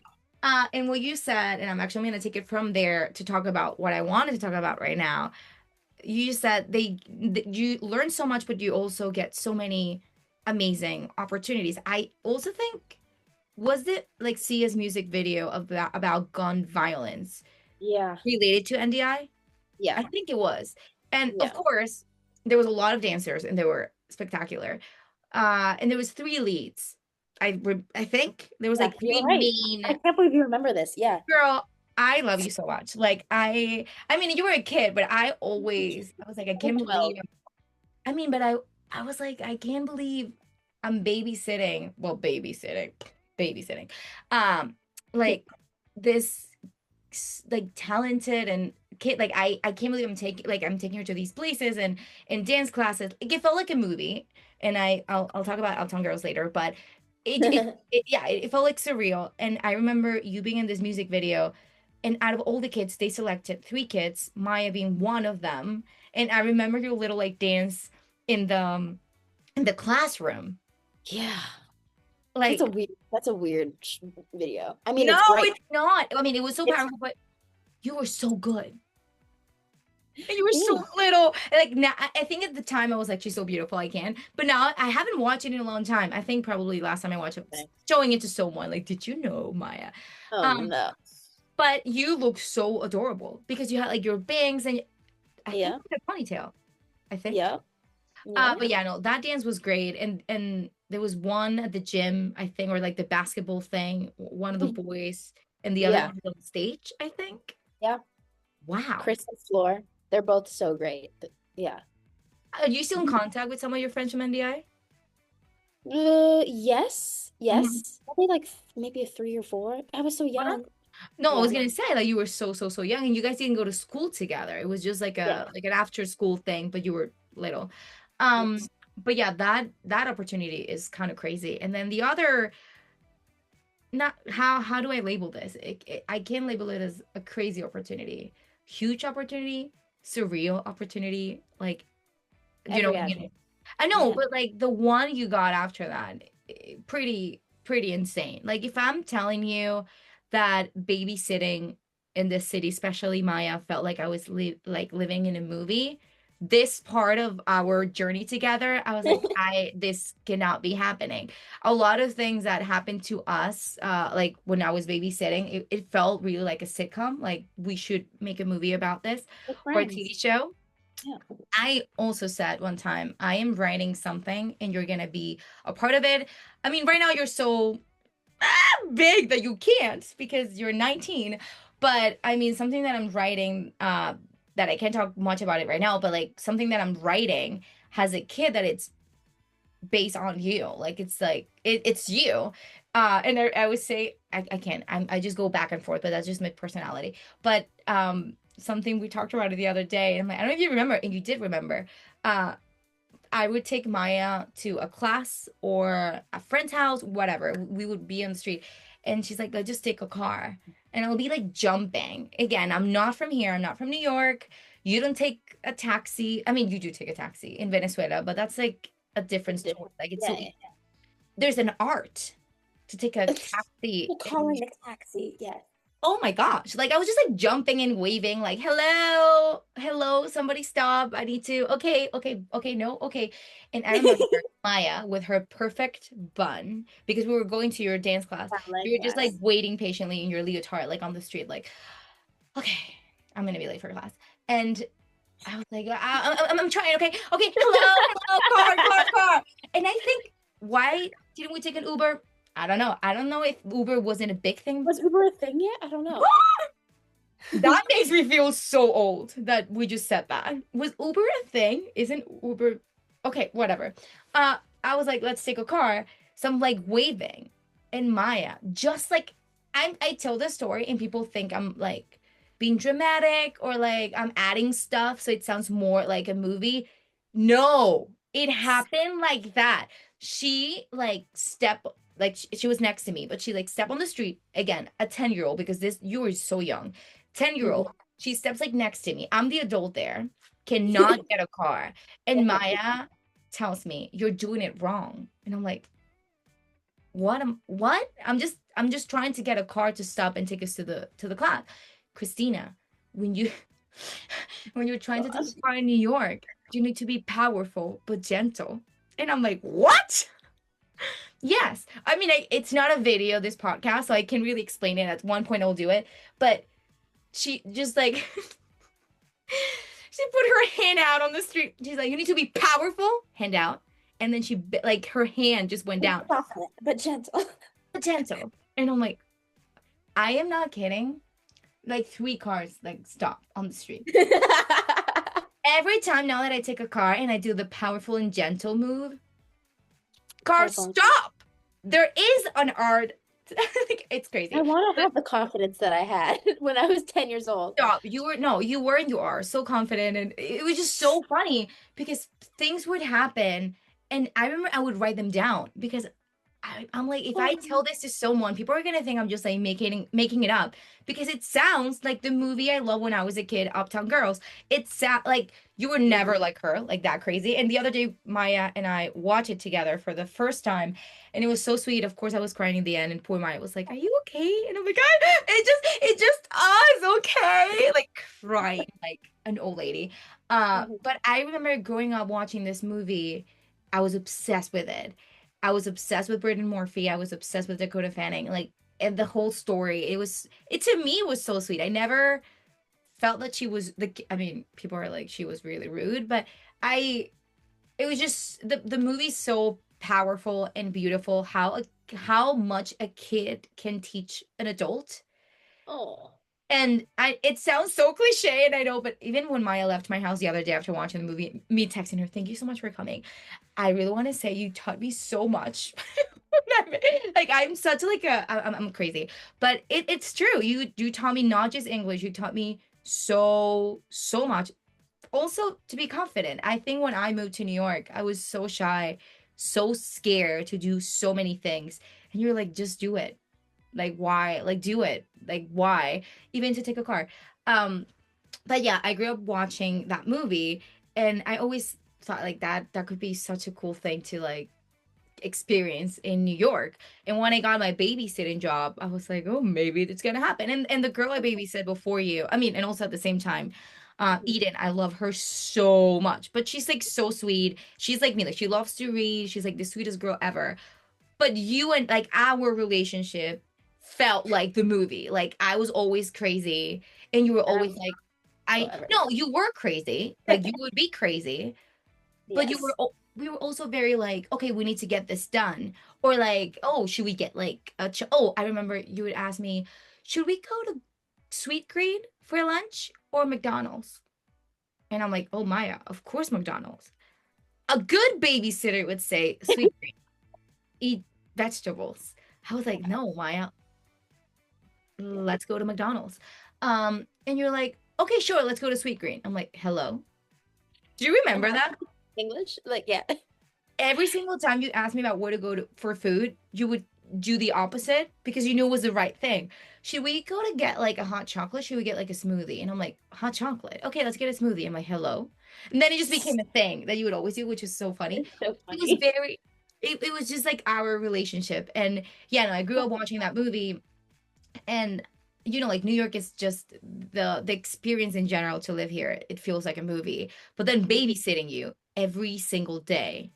And what you said, and I'm actually going to take it from there to talk about what I wanted to talk about right now. You said you learn so much, but you also get so many amazing opportunities. I also think, was it like Sia's music video about gun violence
Yeah.
related to NDI? I
Yeah.
think it was. And of
Yeah.
course, there was a lot of dancers and they were spectacular. And there was three leads. I think there was
Yeah.
like
You're
three
right. I
main.
can't believe you remember this. Yeah.
Girl, I love you so much. Like I mean, you were a kid, but I was like, I
I was
can't believe.
12.
I mean, but I was like, I can't believe I'm babysitting. Well, babysitting. Um, like this like talented and kid, like I can't believe I'm taking her to these places and in dance classes. Like, it felt like a movie. And I'll talk about Uptown Girls later, but it felt like surreal. And I remember you being in this music video, and out of all the kids, they selected three kids, Maya being one of them. And I remember your little like dance in the classroom.
Yeah.
Like,
That's a weird video. I mean,
no,
it's great.
it's not. I mean, it was so
It's
powerful, but you were so good. And you were so
yeah.
little. And like now, I think at the time I was like, she's so beautiful, I can. But now I haven't watched it in a long time. I think probably last time I watched it was showing it to someone. Like, did you know, Maya?
Oh
Um,
no.
but you look so adorable because you had like your bangs and I think
Yeah.
you had a ponytail. I think.
Yeah. Yeah.
But yeah, no, that dance was great. And there was one at the gym, I think, or like the basketball thing, one of the boys and the other
Yeah.
one was on stage, I think.
Yeah.
Wow.
Chris and Floor. They're both so great. Yeah.
Are you still in contact with some of your friends from NDI?
Yes. Yes. Probably like maybe a 3 or 4. I was so
Uh-huh.
young.
No, I was
Yeah.
gonna say like you were so young and you guys didn't go to school together. It was just like
Yeah.
a like an after school thing, but you were little. Um,
Yes.
but yeah, that opportunity is kind of crazy. And then the other, not how do I label this? I can label it as a crazy opportunity, huge opportunity, surreal opportunity. Like, you know
Every
what I mean?
adjective.
I know,
Yeah.
but like the one you got after that, pretty insane. Like if I'm telling you that babysitting in this city, especially Maya, felt like I was like living in a movie. This part of our journey together, I was like, this cannot be happening. A lot of things that happened to us, like when I was babysitting, it felt really like a sitcom. Like we should make a movie about this
We're
or a TV
friends.
show.
Yeah.
I also said one time, I am writing something and you're gonna be a part of it. I mean, right now you're so big that you can't because you're 19. But I mean, something that I'm writing, that I can't talk much about it right now, but like something that I'm writing has a kid that it's based on you. Like it's you. And I would say I can't. I just go back and forth, but that's just my personality. But something we talked about it the other day, and I'm like, I don't know if you remember, and you did remember. Uh, I would take Maya to a class or a friend's house, whatever. We would be on the street, and she's like, "Let's just take a car," and I'll be like jumping. Again, I'm not from here. I'm not from New York. You don't take a taxi. I mean, you do take a taxi in Venezuela, but that's like a different story.
Different.
Like it's
Yeah.
so
Yeah.
there's an art to take a
It's
taxi
calling the taxi. Yes.
Oh my gosh. Like I was just like jumping and waving, like, hello, hello, somebody stop. I need to, okay, okay, okay, no, okay. And I remember Maya with her perfect bun because we were going to your dance class.
Talent,
You were just like
yes.
waiting patiently in your leotard, like on the street, like, okay, I'm gonna be late for class. And I was like, I'm trying, okay, okay, hello, hello, car. And I think, why didn't we take an Uber? I don't know. I don't know if Uber wasn't a big thing.
Was Uber a thing yet? I don't know.
That makes me feel so old that we just said that. Was Uber a thing? Isn't Uber okay, whatever. I was like, let's take a car. So I'm like waving. And Maya, just like I tell this story and people think I'm like being dramatic or like I'm adding stuff so it sounds more like a movie. No, it happened like that. She like step like she was next to me, but she like stepped on the street again, a 10-year-old because this you were so young 10-year-old. She steps like next to me. I'm the adult there, cannot get a car. And Maya tells me, you're doing it wrong. And I'm like, what? I'm just trying to get a car to stop and take us to the class. Christina, when you when you're trying to take
Gosh.
a car in New York, you need to be powerful but gentle. And I'm like, what? Yes. I mean, it's not a video, this podcast, so I can really explain it. At one point, I'll do it. But she just like she put her hand out on the street. She's like, "You need to be powerful." Hand out, and then like her hand just went down.
Confident, but gentle.
Gentle, and I'm like, I am not kidding. Like 3 cars like stop on the street. Every time now that I take a car and I do the powerful and gentle move, cars
Powerful.
stop. There is an art. Like, it's
I
crazy.
want to have the confidence that I had when I was 10 years old.
Stop. You were no, you were and you are so confident, and it was just so funny because things would happen, and I remember I would write them down because I'm like, if I tell this to someone, people are gonna think I'm just like making it up because it sounds like the movie I love when I was a kid, Uptown Girls. It's like you were never like her, like that crazy. And the other day, Maya and I watched it together for the first time, and it was so sweet. Of course, I was crying in the end, and poor Maya was like, "Are you okay?" And I'm like, it just us, okay?" Like crying like an old lady.
Mhm.
But I remember growing up watching this movie. I was obsessed with it. I was obsessed with Britton Murphy. I was obsessed with Dakota Fanning. Like, and the whole story, it to me was so sweet. I never felt that she was I mean, people are like she was really rude, but I it was just the movie's so powerful and beautiful how much a kid can teach an adult.
Oh.
And it sounds so cliche, and I know, but even when Maya left my house the other day after watching the movie, me texting her, "Thank you so much for coming. I really want to say you taught me so much." Like I'm such like I'm crazy, but it's true. You taught me not just English, you taught me so much. Also to be confident. I think when I moved to New York, I was so shy, so scared to do so many things. And you're like, just do it. Like why? Like do it. Like why? Even to take a car. But yeah, I grew up watching that movie, and I always thought like that could be such a cool thing to like experience in New York. And when I got my babysitting job, I was like, oh, maybe it's gonna happen. And the girl I babysit before you, I mean, and also at the same time, Eden, I love her so much. But she's like so sweet. She's like me, like she loves to read. She's like the sweetest girl ever. But you and like our relationship felt like the movie. Like I was always crazy, and you were
And
always
I'm
like, I
whatever.
no, you were crazy. Like you would be crazy, but
Yes.
we were also very like, okay, we need to get this done. Or like, oh, should we get like oh, I remember you would ask me, should we go to Sweet Green for lunch or McDonald's? And I'm like, oh Maya, of course McDonald's. A good babysitter would say Sweet Green, eat vegetables. I was like, no, Maya, let's go to McDonald's. And you're like, okay, sure, let's go to Sweet Green. I'm like, hello. Do you
Am
remember
I
that?
English? Like, yeah.
Every single time you asked me about where to go to for food, you would do the opposite because you knew it was the right thing. Should we go to get like a hot chocolate? Should we get like a smoothie? And I'm like, hot chocolate. Okay, let's get a smoothie. I'm like, hello. And then it just became a thing that you would always do, which is so funny.
It's so
It was
funny.
very, it was just like our relationship. And yeah, no, I grew up watching that movie, and like New York is just the experience in general to live here. It feels like a movie. But then babysitting you every single day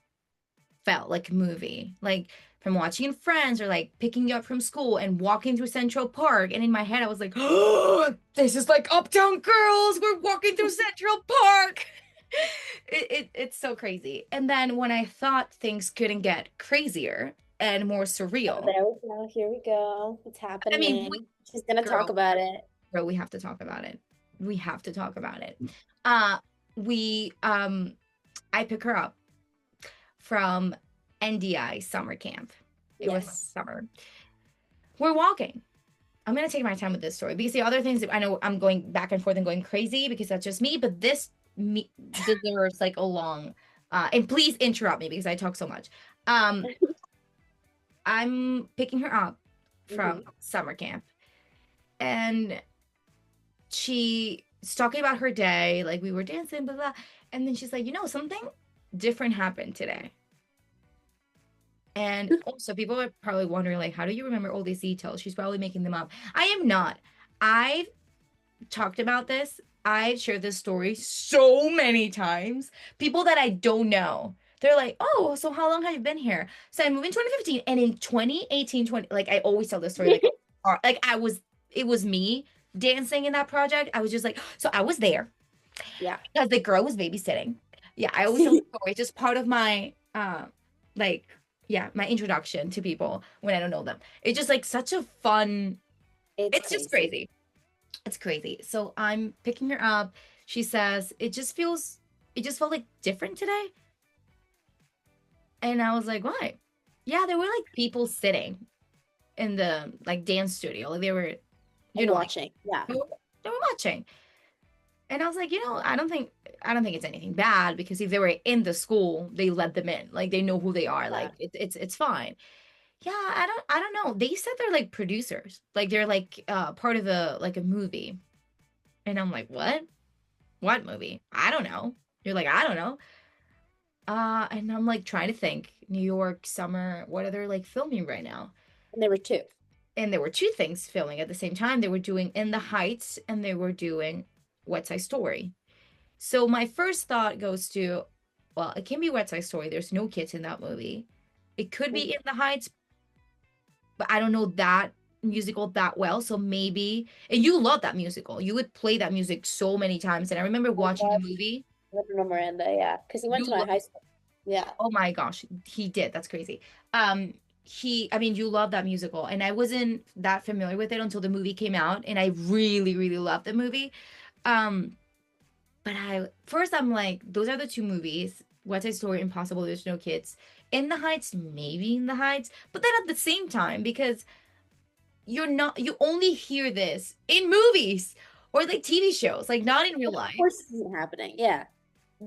felt like a movie. Like from watching Friends or like picking you up from school and walking through Central Park. And in my head, I was like, oh, this is like Uptown Girls. We're walking through Central Park. It's so crazy. And then when I thought things couldn't get crazier and more
Oh,
surreal,
there we go. Here we go. It's
I mean,
happening. She's gonna talk
girl,
about it.
girl, we have to talk about it. We have to talk about it. Uh, we I pick her up from NDI summer camp. It was
Yes.
summer. We're walking. I'm gonna take my time with this story because the other things I know I'm going back and forth and going crazy because that's just me, but this me deserves like a long and please interrupt me because I talk so much. Um I'm picking her up from
Hmm.
summer camp and she's talking about her day, like we were dancing, blah blah. And then she's like, something different happened today. And also, people are probably wondering, like, how do you remember all these details? She's probably making them up. I am not. I've talked about this. I've shared this story so many times. People that I don't know, they're like, oh, so how long have you been here? So I moved in 2015. And in 2018, like, I always tell this story, like it was me dancing in that project. I was just like, so I was there
Yeah.
because the girl was babysitting. Yeah, I always tell the story. It's just part of my like yeah, my introduction to people when I don't know them. It's just like such a fun,
It's
it's just
crazy.
crazy. It's crazy. So I'm picking her up. She says, it just felt like different today. And I was like, why? Yeah, there were like people sitting in the like dance studio. Like they were,
And
like
watching. Yeah.
they were watching. And I was like, I don't think it's anything bad because if they were in the school, they let them in. Like they know who they are.
Yeah.
Like it's fine. Yeah, I don't know. They said they're like producers. Like they're like part of a movie. And I'm like, "What? What movie? I don't know." You're like, "I don't know." And I'm like trying to think. New York summer, what are they like filming right now?
And there were two.
And there were two things filming at the same time. They were doing In the Heights and they were doing West Side Story. So my first thought goes to, well, it can be West Side Story. There's no kids in that movie. It could be
Mhm.
In the Heights, but I don't know that musical that well. So maybe, and you love that musical. You would play that music so many times. And I remember
Oh
watching the
my gosh.
movie.
Lin Miranda, yeah. Because he went
You,
to my high school. Yeah.
oh my gosh, he did. That's crazy. I mean, you love that musical, and I wasn't that familiar with it until the movie came out, and I really, really loved the movie. Um, but I'm like, those are the two movies. West Side Story, Impossible, There's No Kids. In the Heights, maybe In the Heights, but then at the same time, because you only hear this in movies or like TV shows, like not in real
Of
life.
course this isn't happening. Yeah.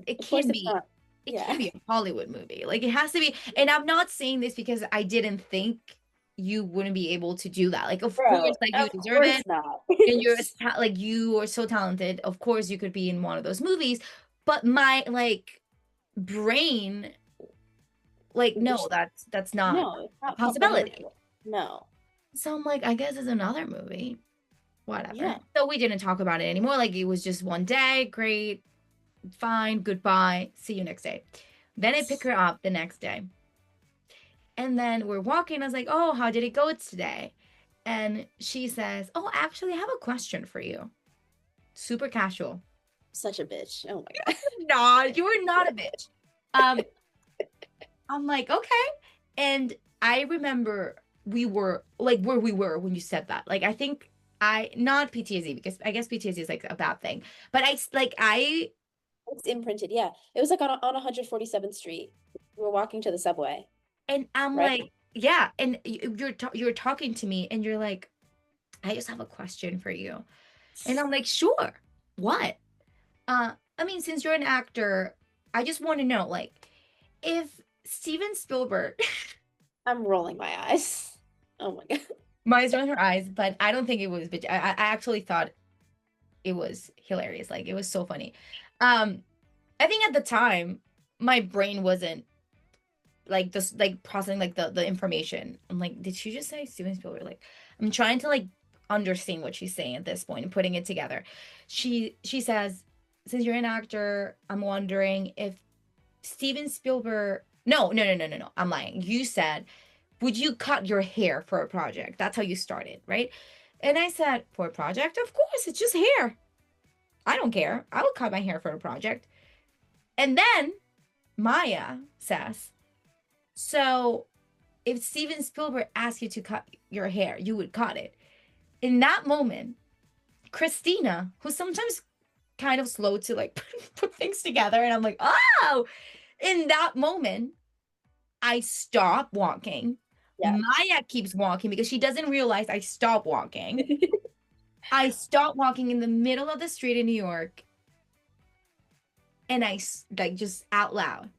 It
Of course
can
it's
be.
not.
It
Yeah.
can be a Hollywood movie. Like it has to be. And I'm not saying this because I didn't think you wouldn't be able to do that. Like of course,
Bro,
like you
of
deserve
course
it.
not.
And like you are so talented. Of course you could be in one of those movies. But my like brain, like, no, that's not
No, it's
a
not
possibility.
comprehensible. No.
So I'm like, I guess it's another movie. Whatever.
Yeah.
So we didn't talk about it anymore. Like it was just one day. Great. Fine. Goodbye. See you next day. Then I pick her up the next day. And then we're walking. I was like, oh, how did it go today? And she says, oh, actually, I have a question for you. Super casual.
Such a bitch. Oh my God.
Not, you are not a bitch. Um, I'm like, okay. And I remember we were like where we were when you said that. Like, I think not PTSD because I guess PTSD is like a bad thing. But I,
It's imprinted. Yeah. It was like on 147th Street. We were walking to the subway,
and I'm
right?
like, yeah. And you're talking to me and you're like, I just have a question for you. And I'm like, sure. What? I mean, since you're an actor, I just want to know, like, if Steven Spielberg,
I'm rolling my eyes. Oh my God.
Maya's rolling her eyes, but I don't think it was, but I actually thought it was hilarious. Like, it was so funny. Um, I think at the time, my brain wasn't like just like processing like the information. I'm like, did she just say Steven Spielberg? Like, I'm trying to like understand what she's saying at this point and putting it together. She says, since you're an actor, I'm wondering if Steven Spielberg. No, no, no, no, no, no. I'm lying. You said, would you cut your hair for a project? That's how you started, right? And I said, for a project? Of course, it's just hair. I don't care. I would cut my hair for a project. And then Maya says, so if Steven Spielberg asked you to cut your hair, you would cut it. In that moment, Christina, who's sometimes kind of slow to like put things together, and I'm like, oh, in that moment, I stop walking.
Yeah.
Maya keeps walking because she doesn't realize I stop walking. I stop walking in the middle of the street in New York, and I like just out loud,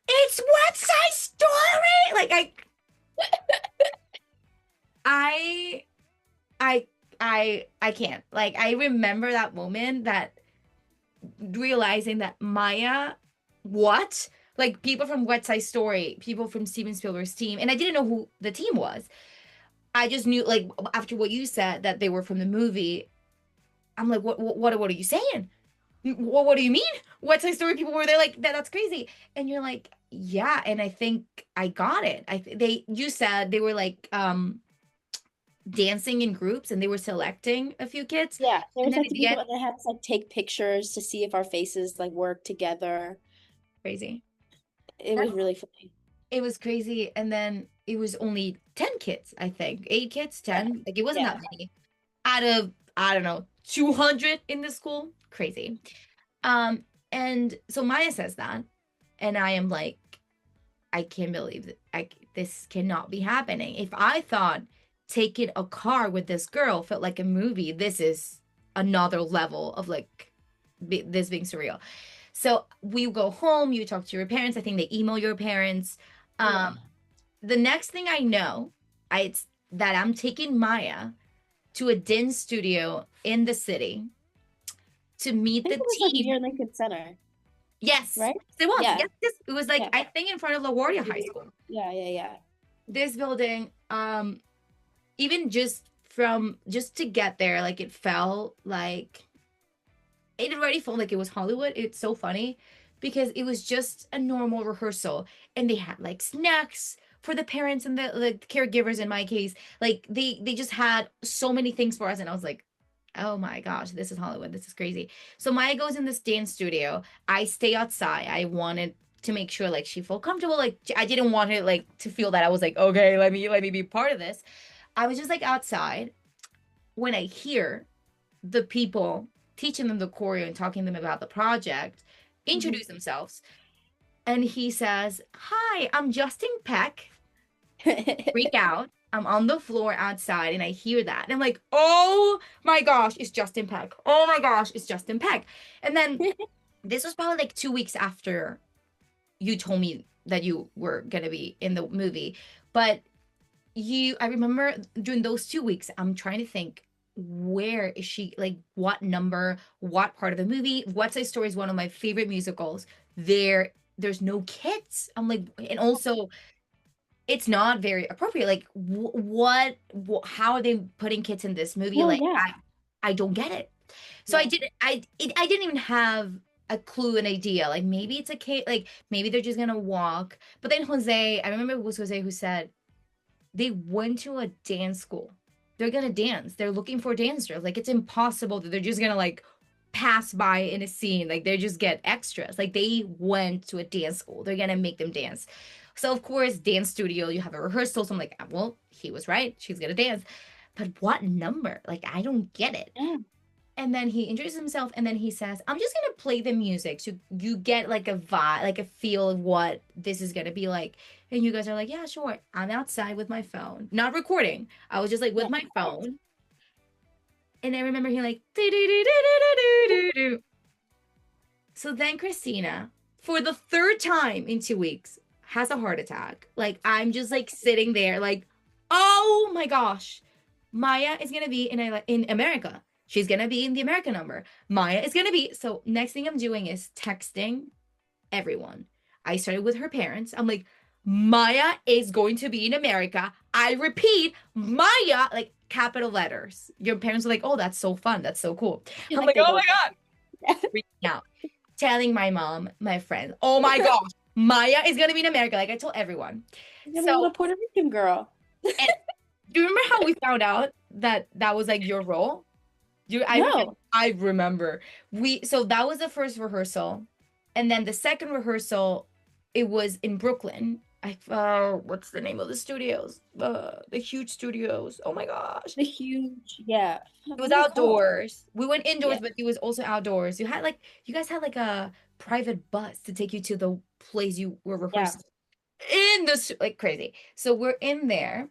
it's West Side Story. Like I, I, I can't. Like I remember that moment, that realizing that Maya, what? Like people from West Side Story, people from Steven Spielberg's team, and I didn't know who the team was. I just knew, like, after what you said, that they were from the movie. I'm like, what are you saying? What do you mean? What's my story? People were there like that's crazy. And you're like, yeah. And I think I got it. You said they were like dancing in groups and they were selecting a few kids.
Yeah, they were
And then at
selecting
the
people
end,
and they had to like take pictures to see if our faces like work together.
crazy.
It was really funny.
It was crazy. And then it was only 10 kids, I think. 8 kids,
Yeah.
10. Like it wasn't that
Yeah.
many. Out of, I don't know, 200 in the school. Crazy. And so Maya says that, and I am like, I can't believe that this cannot be happening. If I thought taking a car with this girl felt like a movie, this is another level of like this being surreal. So we go home, you talk to your parents. I think they email your parents.
Yeah.
The next thing I know, it's that I'm taking Maya to a dance studio in the city to
I
meet
think
the
it was like
team.
near Lincoln Center,
Yes,
right?
it was.
Yeah.
Yes, yes. It was like
Yeah.
I think in front of LaGuardia High School.
Yeah, yeah, yeah.
This building, even just to get there, like it already felt like it was Hollywood. It's so funny because it was just a normal rehearsal, and they had like snacks for the parents and the caregivers. In my case, like they just had so many things for us, and I was like, oh my gosh, this is Hollywood. This is crazy. So Maya goes in this dance studio. I stay outside. I wanted to make sure like she felt comfortable. Like I didn't want her like to feel that I was like, okay, let me be part of this. I was just like outside when I hear the people teaching them the choreo and talking to them about the project introduce themselves. And he says, hi, I'm Justin Peck. Freak out. I'm on the floor outside and I hear that. And I'm like, oh my gosh, it's Justin Peck. Oh my gosh, it's Justin Peck. And then this was probably like 2 weeks after you told me that you were going to be in the movie. But I remember during those 2 weeks, I'm trying to think, where is she, like what number, what part of the movie? What's Side Story is one of my favorite musicals. There's no kids. I'm like, and also it's not very appropriate. Like how are they putting kids in this movie?
Oh
Like
yeah.
I don't get it. So
Yeah.
I didn't even have a clue, an idea. Like maybe it's a kid, like maybe they're just gonna walk. But then I remember it was Jose who said they went to a dance school. They're gonna dance. They're looking for dancers. Like it's impossible that they're just gonna like pass by in a scene. Like they just get extras. Like they went to a dance school. They're gonna make them dance. So of course, dance studio, you have a rehearsal. So I'm like, well, he was right. She's gonna dance. But what number? Like I don't get it.
Yeah.
And then he introduces himself and then he says, I'm just gonna play the music so you get like a vibe, like a feel of what this is gonna be like. And you guys are like, yeah, sure. I'm outside with my phone, not recording. I was just like with
Yeah.
my phone. And I remember he like, do, do, do, do, do, do, do, do. So then Christina, for the third time in 2 weeks, has a heart attack. Like I'm just like sitting there, like, oh my gosh, Maya is gonna be in America. She's gonna be in the American number. Maya is gonna be. So next thing I'm doing is texting everyone. I started with her parents. I'm like, Maya is going to be in America. I repeat, Maya, like capital letters. Your parents are like, oh, that's so fun. That's so cool. I'm
Like
like,
they
oh my
don't.
God. Freaking out. Telling my mom, my friends, oh my gosh, Maya is gonna be in America. Like I told everyone.
You're the
So,
little Puerto Rican girl.
and do you remember how we found out that that was like your role?
No.
I remember. So that was the first rehearsal. And then the second rehearsal, it was in Brooklyn. What's the name of the studios? The huge studios. Oh my gosh.
The huge, yeah.
It was
What are they called?
outdoors. We went indoors,
Yeah.
but it was also outdoors. You guys had like a private bus to take you to the place you were
Yeah.
rehearsing in like crazy. So we're in there.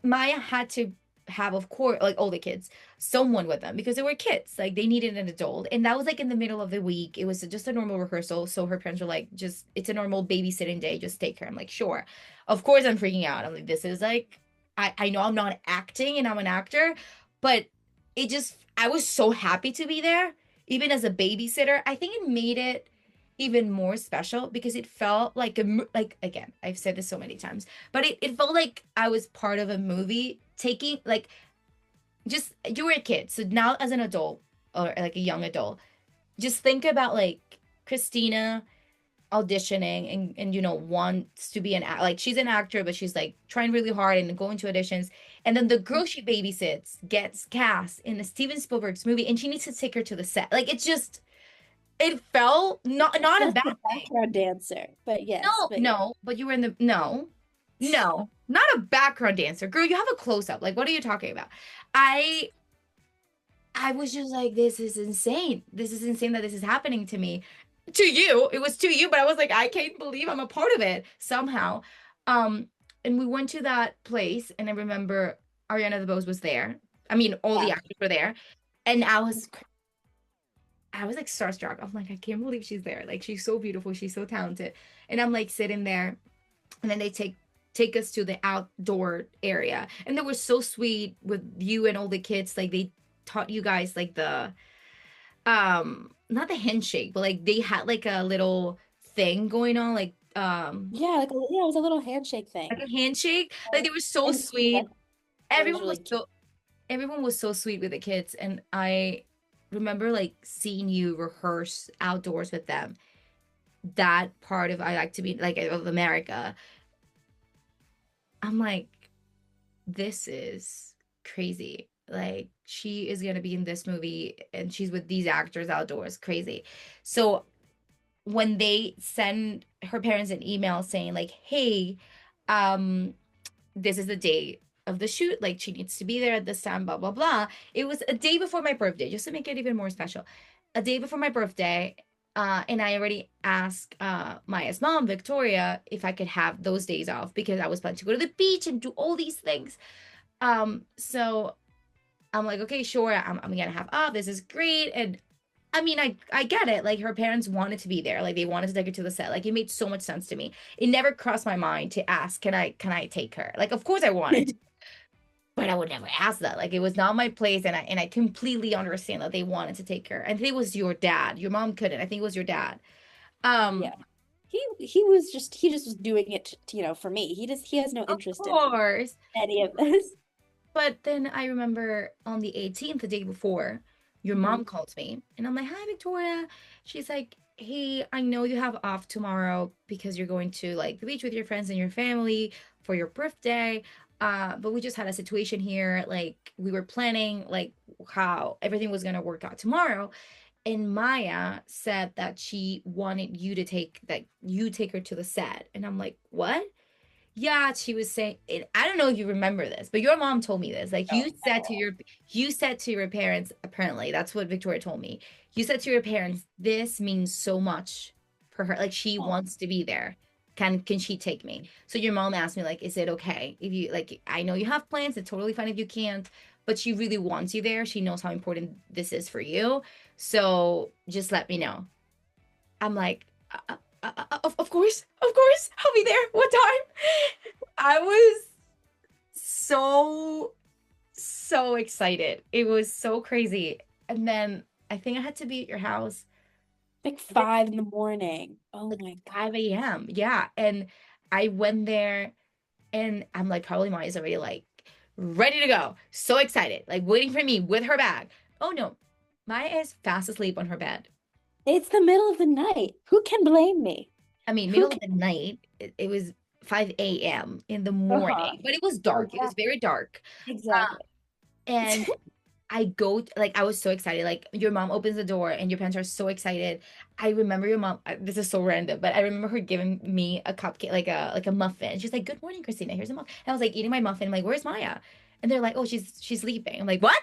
Maya had to have, of course, like all the kids, someone with them because they were kids. Like they needed an adult. And that was like in the middle of the week. It was just a normal rehearsal. So her parents were like, just, it's a normal babysitting day. Just take her. I'm like, sure. Of course, I'm freaking out. I'm like, this is like, I know I'm not acting and I'm an actor, but I was so happy to be there, even as a babysitter. I think it made it even more special because it felt like like again, I've said this so many times, but it felt like I was part of a movie taking like just you were a kid. So now as an adult or like a young adult, just think about like Christina auditioning and wants to be like she's an actor but she's like trying really hard and going to auditions, and then the girl she babysits gets cast in a Steven Spielberg's movie and she needs to take her to the set. Like it's just it felt not a
Just
bad
the
thing.
background dancer. But yes,
No,
but yeah.
no, but you were in the no, not a background dancer. Girl, you have a close up. Like, what are you talking about? I I was just like, this is insane. This is insane that this is happening to me. To you, it was to you, but I was like, I can't believe I'm a part of it somehow. Um, and we went to that place, and I remember Ariana DeBose was there. I mean, all the
Yeah.
actors were there, and I was like starstruck. I'm like, I can't believe she's there. Like, she's so beautiful, she's so talented. And I'm like sitting there, and then they take us to the outdoor area, and they were so sweet with you and all the kids. Like they taught you guys like the not the handshake, but like they had like a little thing going on,
Yeah, yeah, it was a little handshake
like
thing.
a handshake. Like they were so
And yeah,
sweet.
it was
Everyone was
really cute.
so everyone was so sweet with the kids, and I remember like seeing you rehearse outdoors with them. That part of I like to be like of America. I'm like, this is crazy. Like she is gonna be in this movie and she's with these actors outdoors. Crazy. So when they send her parents an email saying like, hey, um, this is the date of the shoot, like she needs to be there at this time, blah blah blah. It was a day before my birthday, just to make it even more special. A day before my birthday. And I already asked Maya's mom, Victoria, if I could have those days off because I was planning to go to the beach and do all these things. So I'm like, okay, sure, I'm gonna have off. This is great. And I mean, I get it. Like her parents wanted to be there. Like they wanted to take her to the set. Like it made so much sense to me. It never crossed my mind to ask, can I take her? Like, of course I wanted to, but I would never ask that. Like it was not my place, and I completely understand that they wanted to take her. I think it was your dad. Your mom couldn't. I think it was your dad. Um,
Yeah. He just was doing it, for me. He has no
of
interest in
course.
any of this.
But then I remember on the 18th, the day before, your
Mhm.
mom calls me and I'm like, hi, Victoria. She's like, hey, I know you have off tomorrow because you're going to like the beach with your friends and your family for your birthday. But we just had a situation here. Like we were planning like how everything was gonna work out tomorrow. And Maya said that she wanted you take her to the set. And I'm like, what? Yeah, she was saying it, I don't know if you remember this, but your mom told me this. Like
Oh,
you said to your parents, apparently, that's what Victoria told me. You said to your parents, this means so much for her. Like she
oh,
wants to be there. Can she take me? So your mom asked me, like, is it okay if you like I know you have plans, it's totally fine if you can't, but she really wants you there. She knows how important this is for you. So just let me know. I'm like, of course, I'll be there. What time? I was so, so excited. It was so crazy. And then I think I had to be at your house
like 5 in the morning. Oh
like
my God.
5 a.m. Yeah. And I went there And I'm like, probably Maya's already like ready to go. So excited, like waiting for me with her bag. Oh no, Maya is fast asleep on her bed.
It's the middle of the night. Who can blame me?
I mean,
Who
middle of
can?
the night. It was 5 a.m. in the
Uh-huh.
morning, but it was
Oh,
dark. It
yeah,
was very dark.
exactly.
And I go, like, I was so excited. Like, your mom opens the door and your parents are so excited. I remember your mom, this is so random, but I remember her giving me a cupcake, like a muffin. She's like, "Good morning, Christina. Here's a muffin." And I was like eating my muffin. I'm like, "Where's Maya?" And they're like, "Oh, she's sleeping." I'm like, "What?"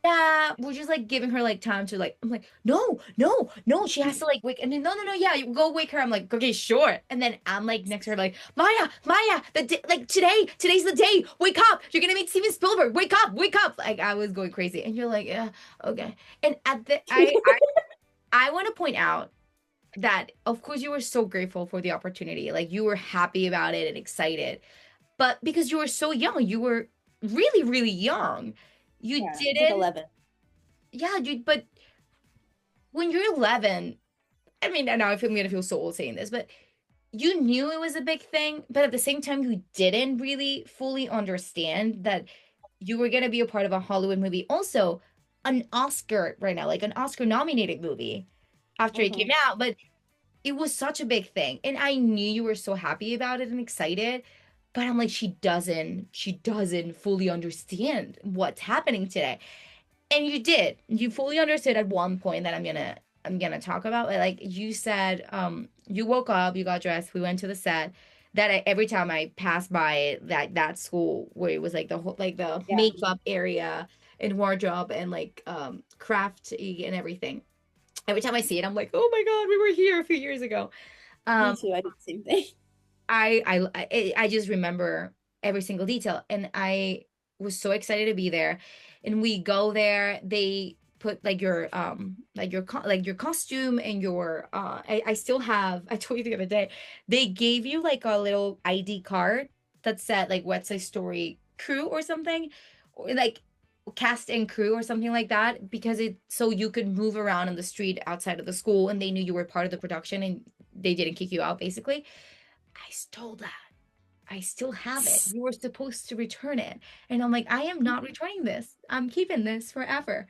Yeah, we're just like giving her like time to like. I'm like, "No, no, no, she has to like wake." And then, "No, no, no, yeah, you go wake her." I'm like, "Okay, sure." And then I'm like next to her, like, "Maya, Maya, like today's the day. Wake up! You're gonna meet Steven Spielberg. Wake up, wake up!" Like I was going crazy, and you're like, "Yeah, okay." And at the I want to point out that of course you were so grateful for the opportunity, like you were happy about it and excited, but because you were so young, you were really, really young. You
Yeah, it's like
didn't,
11.
yeah, but when you're 11, I mean, I know I'm gonna feel so old saying this, but you knew it was a big thing, but at the same time, you didn't really fully understand that you were gonna be a part of a Hollywood movie. Also, an Oscar right now, like an Oscar nominated movie after it came
Hmm.
out, but it was such a big thing. And I knew you were so happy about it and excited, but I'm like, she doesn't fully understand what's happening today. And you did. You fully understood at one point that I'm gonna talk about. Like you said, you woke up, you got dressed, we went to the set. Every time I passed by it, that school where it was like the whole like the
Yeah,
makeup area and wardrobe and like craft and everything. Every time I see it, I'm like, oh my God, we were here a few years ago.
me
Um,
too. I did the same thing.
I just remember every single detail, and I was so excited to be there. And we go there, they put like your costume and your I still have, I told you the other day, they gave you like a little ID card that said like West Side Story crew or something, or like cast and crew or something like that, because it so you could move around on the street outside of the school and they knew you were part of the production and they didn't kick you out basically. I stole that. I still have it. You were supposed to return it. And I'm like, I am not returning this. I'm keeping this forever.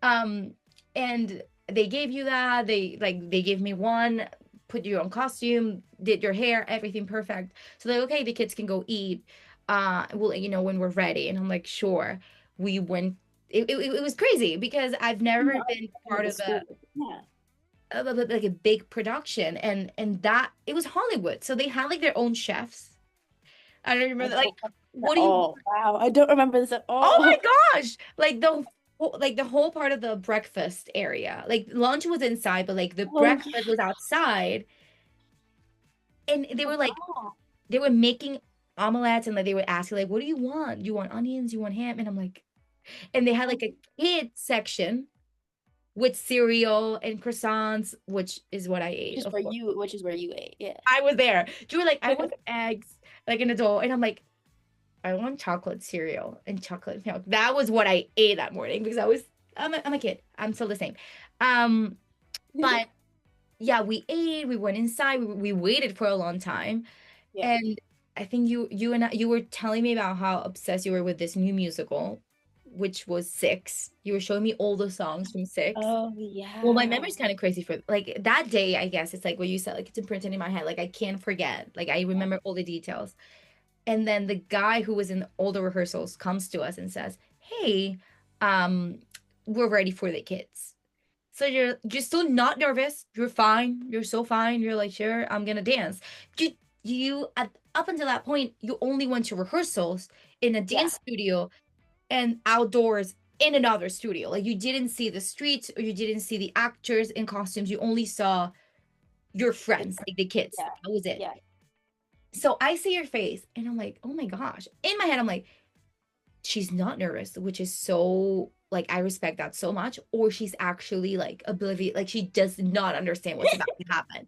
Um, and they gave you that. They gave me one, put your own costume, did your hair, everything perfect. So like, okay, the kids can go eat. We'll let you know when we're ready. And I'm like, sure. We went. It was crazy because I've never
No,
been
at
part
the
of a
school. Yeah.
like a big production, and that it was Hollywood, so they had like their own chefs. I don't remember
I
like
don't remember at
what do you
all. Wow, I don't remember this at
oh my
all.
gosh, like the whole part of the breakfast area, like lunch was inside but like the
Oh yeah.
breakfast was outside, and they
Oh,
were like
wow.
they were making omelets and like they would ask you like, what do you want? You want onions, you want ham? And I'm like, and they had
Oh,
like a kid section with cereal and croissants, which is what I ate, of course.
which is where you ate. Yeah.
I was there. You were like, I want eggs, like an adult. And I'm like, I want chocolate cereal and chocolate milk. That was what I ate that morning because I'm a kid. I'm still the same. Um, but yeah, we ate, we went inside, we waited for a long time.
Yeah.
And I think you were telling me about how obsessed you were with this new musical, which was Six. You were showing me all the songs from Six.
Oh
Well, my
yeah.
memory's kind of crazy for like that day, I guess. It's like what you said, like it's imprinted in my head. Like I can't forget. Like I remember all the details. And then the guy who was in all the rehearsals comes to us and says, "Hey, um, we're ready for the kids." So you're still not nervous. You're fine. You're so fine. You're like, sure, I'm gonna dance. You up until that point, you only went to rehearsals in a
Yeah.
dance studio and outdoors in another studio. Like you didn't see the streets or you didn't see the actors in costumes. You only saw your
The-
friends, like the kids.
Yeah.
That was it.
Yeah.
So I see your face and I'm like, oh my gosh. In my head, I'm like, she's not nervous, which is so like I respect that so much. Or she's actually like oblivious, like she does not understand what's about to happen.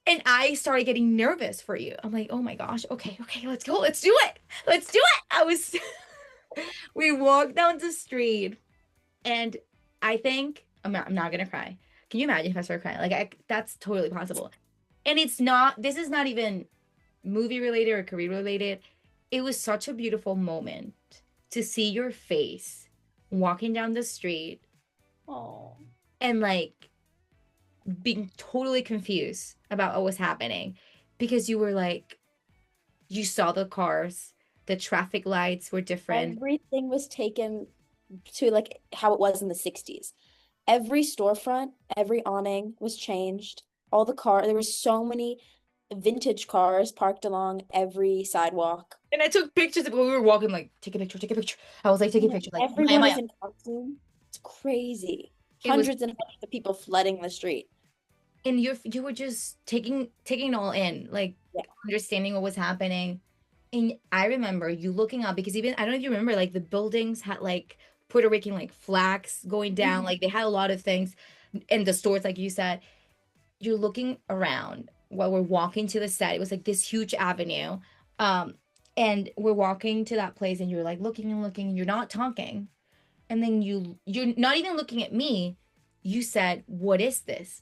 And I started getting nervous for you. I'm like, oh my gosh, okay, okay, let's go, let's do it, let's do it. We walked down the street, and I think I'm not gonna cry. Can you imagine if I start crying? Like that's totally possible. And this is not even movie related or career related, it was such a beautiful moment to see your face walking down the street
Oh,
and like being totally confused about what was happening because you were like, you saw the cars, the traffic lights were different.
everything was taken to like how it was in the 60s. Every storefront, every awning was changed. All the car, there was so many vintage cars parked along every sidewalk.
And I took pictures of when we were walking, like, take a picture, take a picture. I was like, take a
Yeah.
picture, like,
Everyone
Maya.
is in costume. It's crazy.
It was,
Hundreds and hundreds of people flooding the street.
and you were just taking it all in, like
Yeah.
understanding what was happening. And I remember you looking up because even I don't know if you remember, like the buildings had like Puerto Rican like flags going down,
Mhm.
like they had a lot of things, and the stores, like you said, you're looking around while we're walking to the set. It was like this huge avenue. Um, and we're walking to that place and you're like looking and looking and you're not talking. And then you're not even looking at me. You said, "What is this?"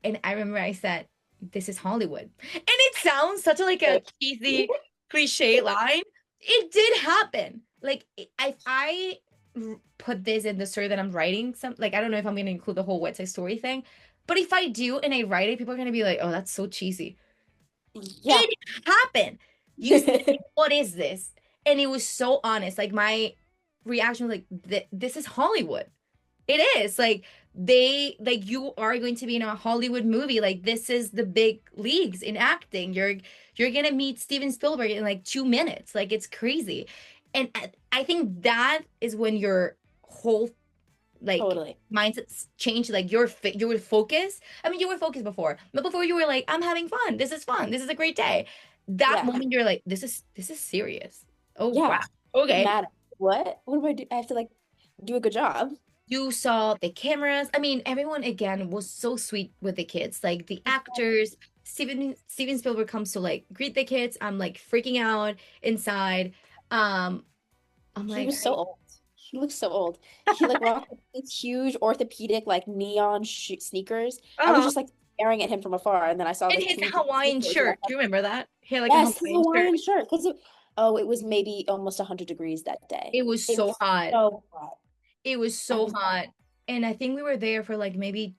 And I remember I said, "This is Hollywood." And it sounds such a like a cheesy cliche line. It did happen. Like I put this in the story that I'm writing, some like I don't know if I'm gonna include the whole West Side Story thing, but if I do and I write it, people are gonna be like, "Oh, that's so cheesy."
Yeah.
It happened. You said, "What is this?" And it was so honest. Like my reaction was like, "This is Hollywood." It is like like you are going to be in a Hollywood movie. Like this is the big leagues in acting. You're gonna meet Steven Spielberg in like 2 minutes. Like it's crazy, and I think that is when your whole like
Totally.
mindsets change. Like you would focus. I mean, you were focused before, but before you were like, I'm having fun. This is fun. This is a great day. That
Yeah.
moment you're like, this is serious. Oh wow.
Yeah.
Okay.
Mad. What do I do? I have to like do a good job.
You saw the cameras. I mean, everyone again was so sweet with the kids. Like the actors, Steven Spielberg comes to like greet the kids. I'm like freaking out inside. Um, I'm
He
like,
was so old. He looks so old. He like rocked these huge orthopedic like neon sneakers. I was
uh-huh.
just like staring at him from afar, and then I saw
And
the
his
two
Hawaiian
sneakers, and I
shirt.
thought,
Do you remember that? He had like a
yes, his
Hawaiian shirt.
Hawaiian shirt. Because it was maybe almost 100 degrees that day.
It was
It
so
was
hot.
so hot.
It was
I
so
was
hot. And I think we were there for like maybe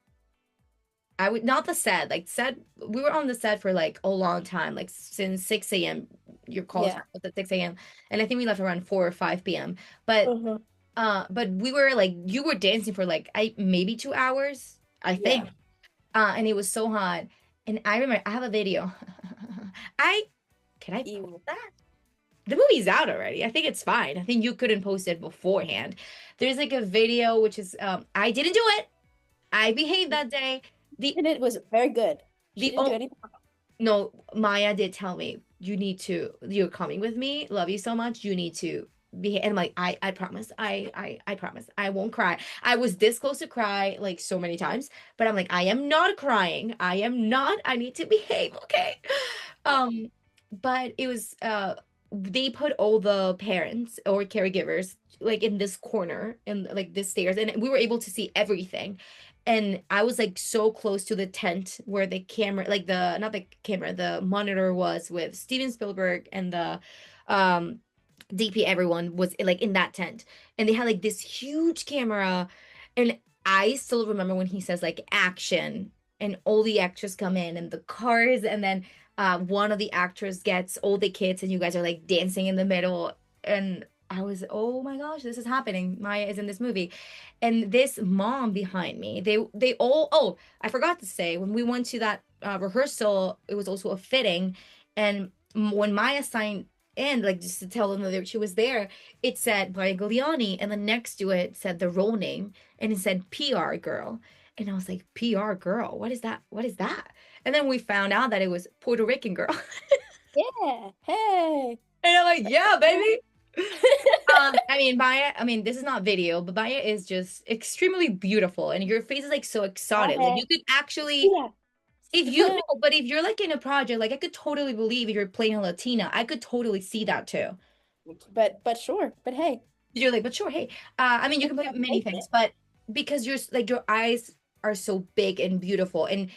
I would not the set, like set we were on the set for like a long time, like since 6 a.m. Your call
yeah.
time was at 6 a.m. And I think we left around 4 or 5 p.m. But
Mhm.
but we were like you were dancing for like I maybe 2 hours, I
Yeah.
think. And it was so hot. And I remember I have a video. I can I post
Ew.
that? The movie's out already. I think it's fine. I think you couldn't post it beforehand. There's like a video which is I didn't do it. I behaved that day. The
And it was very good. She
the
didn't do
oh
anything.
no, Maya did tell me you're coming with me. Love you so much. You need to be and I'm like, I promise. I promise. I won't cry. I was this close to cry like so many times, but I'm like, I am not crying. I am not. I need to behave, okay?
Yeah.
Um, but it was they put all the parents or caregivers like in this corner and like this stairs and we were able to see everything. And I was like so close to the tent where the camera, like the not the camera, the monitor was with Steven Spielberg and the um DP, everyone was like in that tent. And they had like this huge camera. And I still remember when he says like action and all the actors come in and the cars and then one of the actors gets all the kids and you guys are like dancing in the middle. And I was, oh my gosh, this is happening. Maya is in this movie. And this mom behind me, they all, oh, I forgot to say, when we went to that rehearsal, it was also a fitting. And when Maya signed in, like just to tell them that she was there, it said Maya Galliani, and then next to it said the role name, and it said PR girl. And I was like, PR girl, what is that? What is that? And then we found out that it was Puerto Rican girl.
Yeah. Hey.
And I'm like, yeah, baby. I mean, Maya, I mean, this is not video, but Maya is just extremely beautiful, and your face is like so exotic. Like you
Hey.
could actually,
Yeah.
if you know, but if you're like in a project, like I could totally believe if you're playing a Latina, I could totally see that too.
But sure. But hey.
You're like, but sure, hey, I mean, you can play many things, but because you're like your eyes are so big and beautiful. And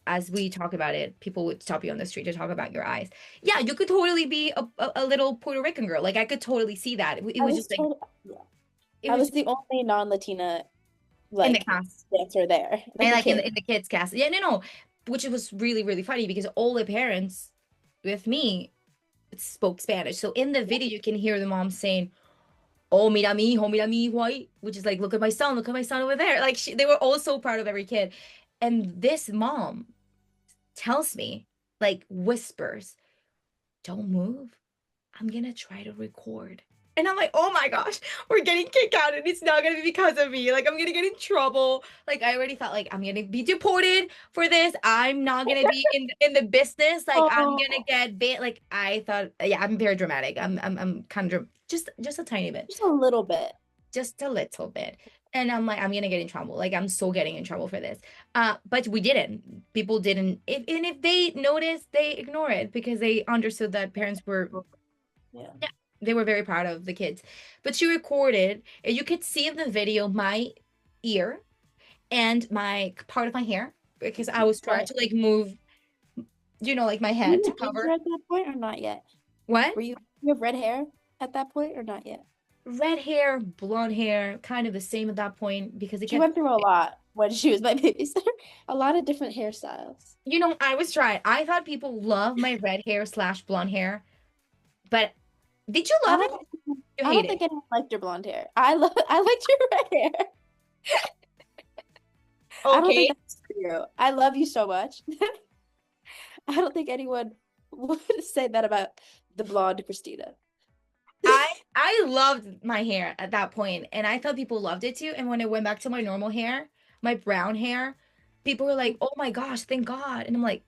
as we talk about it, people would stop you on the street to talk about your eyes. Yeah, you could totally be a little Puerto Rican girl. Like I could totally see that. It
I
was
was
just like
told, yeah.
it
I
was
was the only non-Latina
in the
like
cast.
dancer there,
And
like a
like in
kid.
the kids cast. Yeah, no. Which was really, really funny because all the parents with me spoke Spanish. So in the video you can hear the mom saying, "Oh, mira mi hijo," which is like, look at my son over there. Like they were all so proud of every kid. And this mom tells me, like whispers, "Don't move. I'm gonna try to record." And I'm like, oh my gosh, we're getting kicked out and it's not gonna be because of me. Like I'm gonna get in trouble. Like I already felt like I'm gonna be deported for this. I'm not gonna be in the business. Like I'm gonna
Oh,
get bit. Like I thought, yeah, I'm very dramatic. I'm kind of just a tiny bit.
just a little bit.
Just a little bit. And I'm like, I'm gonna get in trouble. Like I'm so getting in trouble for this. But we didn't. People didn't. If they noticed, they ignore it because they understood that parents were,
Yeah.
yeah, they were very proud of the kids. But she recorded, and you could see in the video my ear and my part of my hair because I was trying
Right.
to like move, like my
Were
head to
you a dancer
cover.
at that point or not yet?
What?
You have red hair at that point or not yet?
Red hair, blonde hair, kind of the same at that point because it
She
kept.
went through a lot when she was my babysitter. A lot of different hairstyles.
I was trying. I thought people love my red hair slash blonde hair, but did you
I
love it?
don't
You
I
hate
don't
it.
think anyone liked your blonde hair. I liked your red hair. I don't think
Okay.
that's true. I love you so much. I don't think anyone would say that about the blonde Christina.
I I loved my hair at that point, and I thought people loved it too. And when I went back to my normal hair, my brown hair, people were like, "Oh my gosh, thank God!" And I'm like,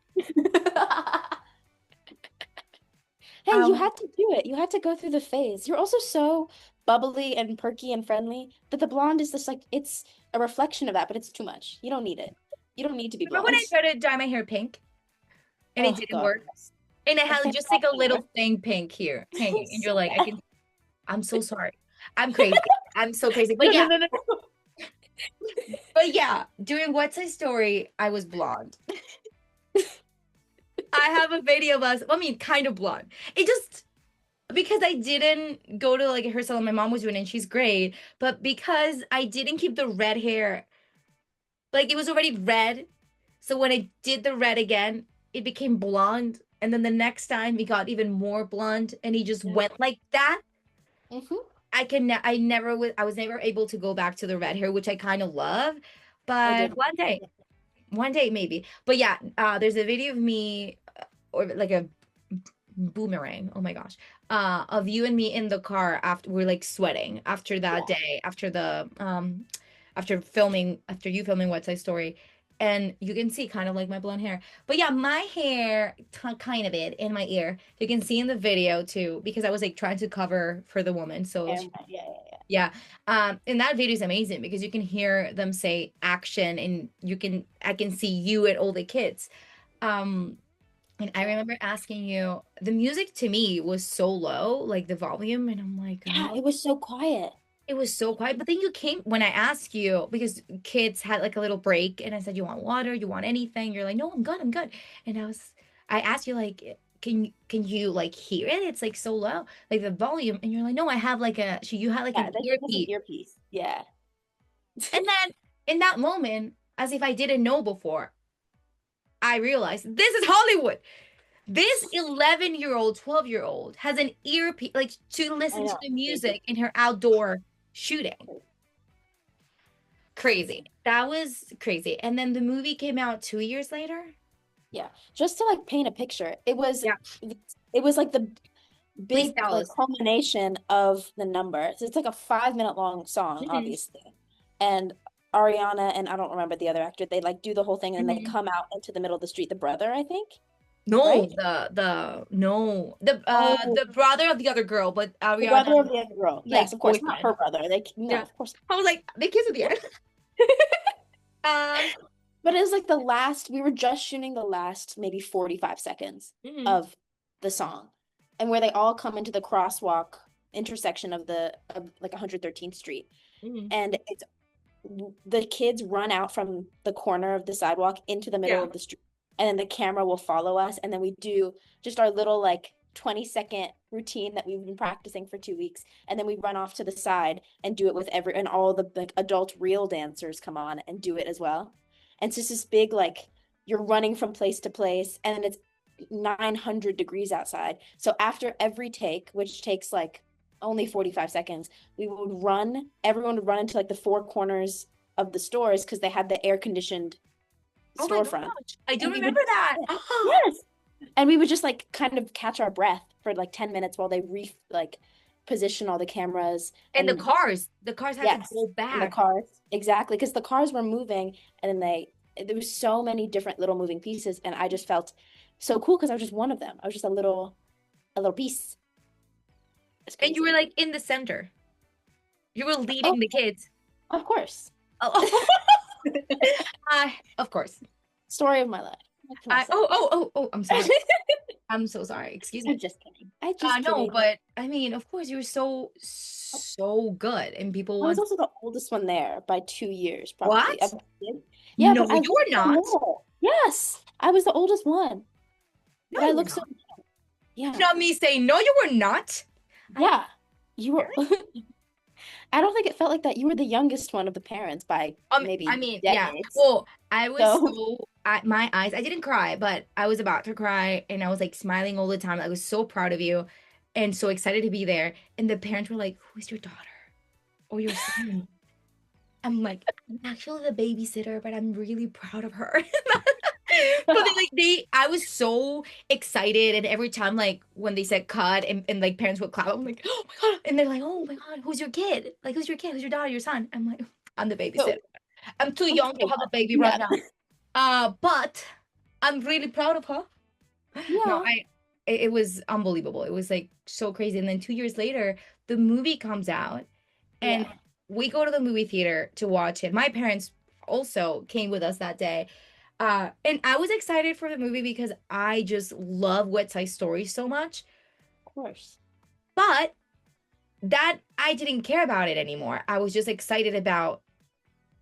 Hey, you
um,
had to do it. You had to go through the phase. You're also so bubbly and perky and friendly that the blonde is just like it's a reflection of that, but it's too much. You don't need it. You don't need to be
remember when
blonde.
I tried to dye my hair pink and it
Oh
didn't
God,
work,
yes.
and I
I
had
can't
just like
talk
a little
anymore.
thing pink here hanging, and you're
So
like,
bad.
I'm so sorry, I'm crazy, I'm so crazy,
No, no, no, no.
but yeah, doing What's My Story, I was blonde. I have a video of us. I mean, kind of blonde. It just because I didn't go to like a hair salon my mom was doing, and she's great. But because I didn't keep the red hair, like it was already red. So when I did the red again, it became blonde. And then the next time it got even more blonde, and he just went like that.
Hmm.
I was never able to go back to the red hair, which I kind of love.
I
But
did.
one day maybe. But yeah, there's a video of me or like a boomerang. Oh my gosh. Of you and me in the car after we're like sweating after that
Yeah.
day, after you filming West Side Story. And you can see kind of like my blonde hair. But yeah, my hair kind of it in my ear. You can see in the video too, because I was like trying to cover for the woman. So
Yeah, yeah, yeah.
yeah. And that video is amazing because you can hear them say action and I can see you and all the kids. Um, and I
Yeah.
remember asking you, the music to me was so low, like the volume, and I'm like,
Yeah, it was so quiet.
it was so quiet. But then you came when I asked you because kids had like a little break, and I said, "You want water? You want anything?" You're like, "No, I'm good, I'm good." And I asked you like, can you like hear it? It's like so low, like the volume, and you're like, "No, I have like you had like
Yeah,
an
that's an
earpiece."
earpiece. Yeah.
And then in that moment, as if I didn't know before, I realized this is Hollywood. This 11-year-old, 12-year-old has an earpiece, like to
I
listen to
know.
the
Crazy.
music in her outdoor shooting. Crazy. That was crazy. And then the movie came out 2 years later.
Yeah. Just to like paint a picture,
Yeah.
it was like the
Please
big
tell
like
us.
culmination of the number. So it's like a 5 minute long song,
Mhm,
obviously. And Ariana and I don't remember the other actor, they like do the whole thing and then they
mhm.
come out into the middle of the street, the brother, I think,
No,
right?
the no the
Oh,
brother of the other girl, but
the brother of
Ariana
the other girl.
like
Yes, of course. Not
boyfriend.
her brother. They no,
Yeah.
of course.
I was like, they kiss at the end. Um,
But it was like the last, we were just shooting the last maybe 45 seconds
mhm,
of the song. And where they all come into the crosswalk intersection of the of like 113th Street.
mhm.
And it's the kids run out from the corner of the sidewalk into the middle
Yeah.
of the street, and then the camera will follow us, and then we do just our little like 20-second routine that we've been practicing for 2 weeks, and then we run off to the side and do it with and all the like adult real dancers come on and do it as well. And it's just this big like you're running from place to place, and it's 900 degrees outside. So after every take, which takes like only 45 seconds, we would run, everyone would run into like the four corners of the stores because they had the air conditioned
Oh my
storefront.
gosh. I do
And we would,
remember that.
yes. And we would just like kind of catch our breath for like 10 minutes while they like position all the cameras.
And
And
the cars had to
yes,
go
and the
back.
cars. Exactly. Because the cars were moving and then there was so many different little moving pieces. And I just felt so cool because I was just one of them. I was just a little piece. It's
And you were
crazy.
like in the center. You were
Oh,
leading the kids.
of course.
Oh, of course.
Story of my life. What can I say?
I'm sorry. I'm so sorry. Excuse
I'm
me.
just kidding. I'm just
No,
kidding.
but I mean, of course, you were so good, and people
I was
want.
also the oldest one there by 2 years, probably.
What?
Yeah,
No,
but I
you
look
were
so
not.
little. Yes, I was the oldest one,
No,
but I
you were
look so
not.
yeah,
Not me saying no, you were not. I
yeah. You were.
really?
I don't think it felt like that. You were the youngest one of the parents by
I
maybe
mean, yeah.
decades.
Well, I was
So
so my eyes. I didn't cry, but I was about to cry, and I was like smiling all the time. I was so proud of you, and so excited to be there. And the parents were like, "Who is your daughter or your son?" I'm like, "I'm actually the babysitter, but I'm really proud of her." But then, like I was so excited, and every time like when they said cut and like parents would clap, I'm like, oh my God, and they're like, oh my God, who's your kid? Like who's your kid? Who's your daughter? Your son? I'm like, I'm the babysitter.
so
I'm too young to have a baby right
yeah,
now. But I'm really proud of her. No,
yeah,
it was unbelievable. It was like so crazy. And then 2 years later, the movie comes out, and
yeah.
we go to the movie theater to watch it. My parents also came with us that day. And I was excited for the movie because I just love West Side Story so much.
Of course.
But that I didn't care about it anymore. I was just excited about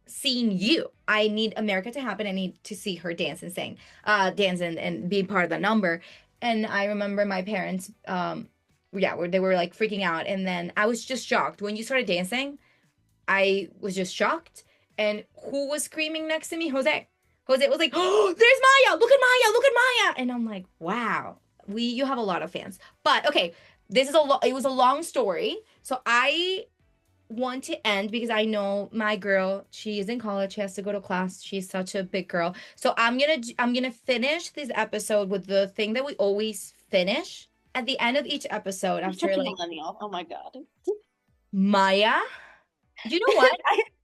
seeing you. I need America to happen. I need to see her dance and sing, dance and be part of the number. And I remember my parents, yeah, where they were like freaking out. And then I was just shocked when you started dancing. I was just shocked. And who was screaming next to me? Jose. Jose was like, "Oh, there's Maya! Look at Maya! Look at Maya!" And I'm like, "Wow, you have a lot of fans." But okay, it was a long story. So I want to end because I know my girl, she is in college, she has to go to class. She's such a big girl. So I'm gonna finish this episode with the thing that we always finish at the end of each episode
You're
after
such a
like
millennial. Oh my God.
Maya. You know what?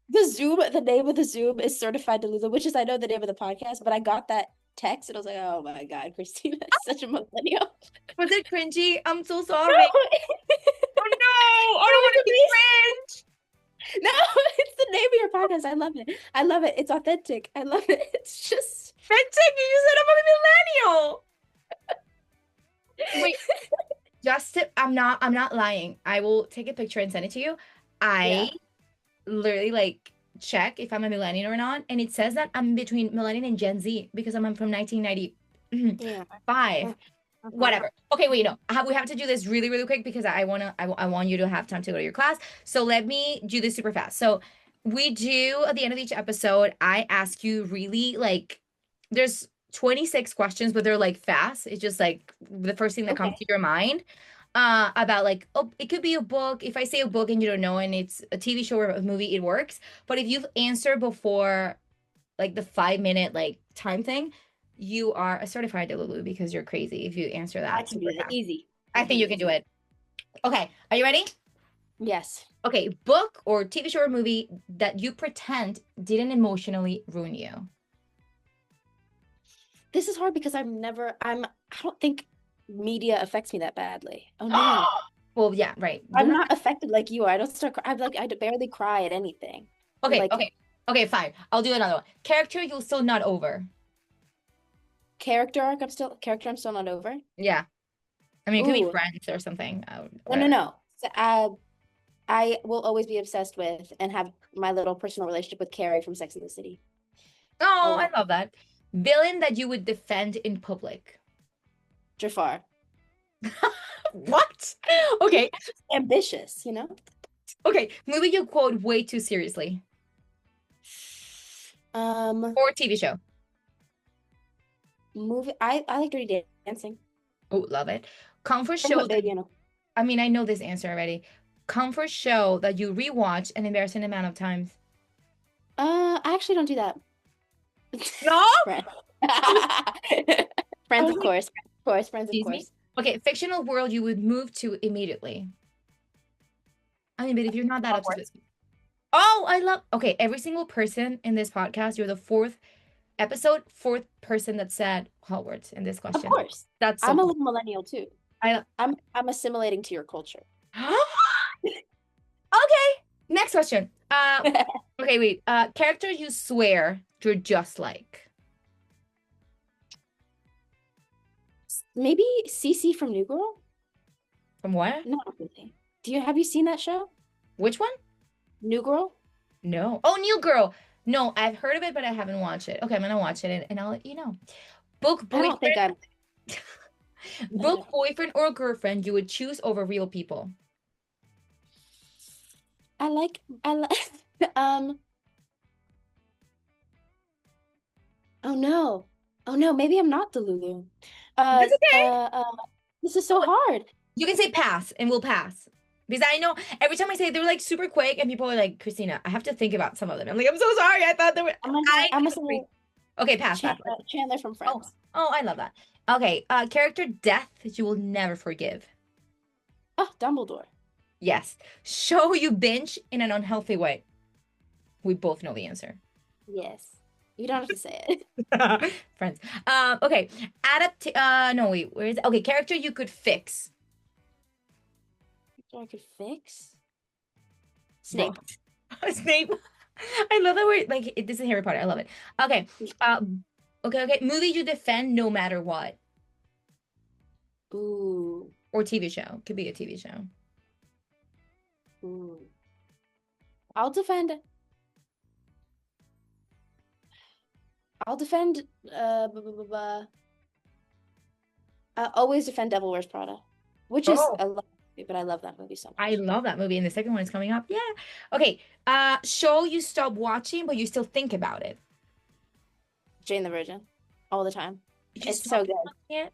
The name of the Zoom is Certified Delulu, which is I know the name of the podcast, but I got that text and I was like, oh my God, Christina is such a millennial.
Was it cringy? I'm so
No,
sorry. Oh no, I
it
don't
was
want to be
amazing.
cringe.
No, it's the name of your podcast. I love it. I love it. It's authentic. I love it. It's just
Cringe, you said I'm a millennial. Wait, I'm not lying. I will take a picture and send it to you. I
yeah.
literally like check if I'm a millennial or not, and it says that I'm between millennial and Gen Z because I'm from 1995.
Yeah. Uh-huh.
Whatever. Okay, wait, no. We have to do this really, really quick because I want you to have time to go to your class. So let me do this super fast. So we do at the end of each episode, I ask you really like there's 26 questions, but they're like fast. It's just like the first thing that comes
Okay.
to your mind. About like, oh, it could be a book. If I say a book and you don't know and it's a TV show or a movie, it works. But if you've answered before like the 5 minute like time thing, you are a certified Delulu because you're crazy if you answer
I
that
can
super
do it.
fast.
Easy.
I
I can
think
do
you can
this.
do it. Okay, are you ready?
Yes.
Okay, book or TV show or movie that you pretend didn't emotionally ruin you.
This is hard because I don't think media affects me that badly. Oh no.
Well, yeah, right. You're
I'm
not.
not affected like you are. I don't I'm like I barely cry at anything.
Okay,
Like
okay, okay, fine. I'll do another one. Character you'll still not over.
character I'm still not over.
Yeah. I mean, it could be
Ooh.
friends or something.
No, no,
Whatever.
no. So, I will always be obsessed with and have my little personal relationship with Carrie from Sex and the City.
Oh,
Oh,
I love that. Villain that you would defend in public.
Jafar.
What? Okay.
Ambitious, you know?
Okay. Movie you quote way too seriously.
Um,
Or TV show.
movie. I like Dirty Dancing.
Oh, love it. Comfort
From
show
what
that,
baby, you know?
I mean, I know this answer already. Comfort show that you rewatch an embarrassing amount of times.
I actually don't do that.
No?
Friends.
I
Friends,
was
of
like,
course. Of course, friends, of
excuse me?
course.
Okay, fictional world you would move to immediately. I mean, but if you're not that obsessed
Hogwarts.
with. Oh, I love. Okay, every single person in this podcast, you're the fourth episode, fourth person that said Hogwarts in this
Of
question.
course.
That's so
I'm a
cool.
little millennial too.
I
I'm assimilating to your culture.
Okay, next question. Okay, wait. Character you swear you're just like.
Maybe Cece from New Girl?
From what?
Not really. Have you seen that show?
Which one?
New Girl?
No. Oh, New Girl. No, I've heard of it, but I haven't watched it. Okay, I'm gonna watch it and I'll let you know. Book
I don't think
boyfriend,
I'm
book boyfriend or girlfriend you would choose over real people.
I like um oh no. Oh no, maybe I'm not Delulu. Uh
That's okay.
uh uh this is so hard.
You can say pass and we'll pass. Because I know every time I say it, they're like super quick and people are like, Christina, I have to think about some of them. I'm like, I'm so sorry. I thought they were I
I'm gonna
could
say
Okay, pass, pass.
Chandler from
Oh,
Friends.
oh, I love that. Okay, character death that you will never forgive.
Oh, Dumbledore.
Yes. Show you binge in an unhealthy way. We both know the answer.
Yes. You don't have to say it.
Friends. Okay. No, wait, where is it? Okay, character you could fix.
So I could fix
Well,
Snape.
Snape. I love that we're like this is Harry Potter. I love it. Okay. Okay. Movie you defend no matter what.
Ooh.
Or TV show. Could be a TV show.
Ooh. I'll defend I'll defend always defend Devil Wears Prada, which is
Oh,
a love movie, but I love that movie so
I
much.
love that movie. And the second one is coming up. Yeah. Okay. Show you stop watching, but you still think about it.
Jane the Virgin, all the time.
Did you
It's so
stop
good.
watching it?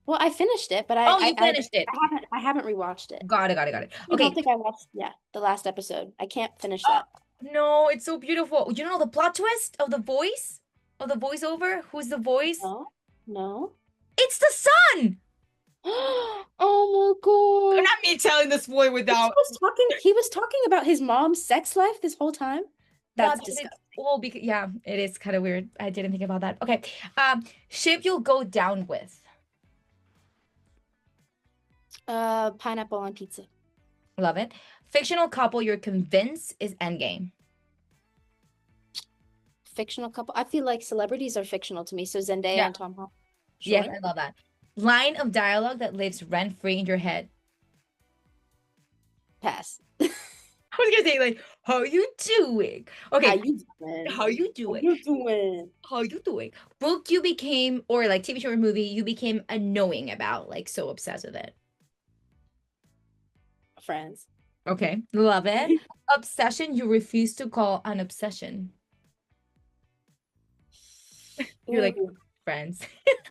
Well, I finished it, but
Oh, you finished it.
I haven't rewatched it.
Got it.
I
Okay.
don't think I watched the last episode. I can't finish that.
No, it's so beautiful. You know the plot twist of the voice? Of the voiceover? Who's the voice?
No, no.
It's the son!
Oh my God.
Not me telling the spoiler without.
He was talking about his mom's sex life this whole time.
Yeah,
That's
because it's
disgusting.
well, because yeah, it is kind of weird. I didn't think about that. Okay. Ship you'll go down with.
Pineapple on pizza.
Love it. Fictional couple you're convinced is endgame.
Fictional couple. I feel like celebrities are fictional to me. So Zendaya
Yeah.
and Tom Holland.
Yes,
Sure.
I love that. Line of dialogue that lives rent free in your head.
Pass.
I was gonna say like, how you doing? Okay,
How you doing?
how you
How
doing?
you doing?
How you doing? Book you became, or like TV show or movie you became unknowing about, like so obsessed with it.
Friends.
Okay, love it. Obsession you refuse to call an obsession. You're like
Ooh.
friends.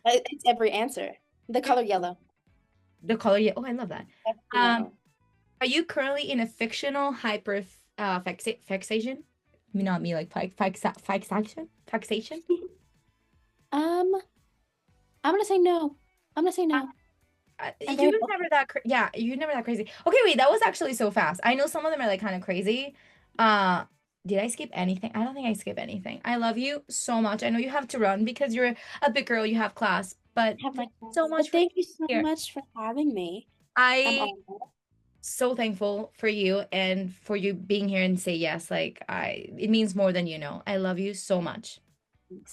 It's every answer. The color yellow.
The color, yeah. Oh, I love that.
Yellow.
Are you currently in a fictional hyper fixation? Not me, like fixation?
I'm gonna say no. I'm gonna say no. I'm very
You're never that yeah, you're never that crazy. Okay, wait, that was actually so fast. I know some of them are like kind of crazy. Uh, did I skip anything? I don't think I skip anything. I love you so much. I know you have to run because you're a big girl, you have class, but
have my
thank you so
class.
much
But
for
thank you so
here.
much for having me. I'm
I
honored.
so thankful for you and for you being here and say yes. Like it means more than you know. I love you so much.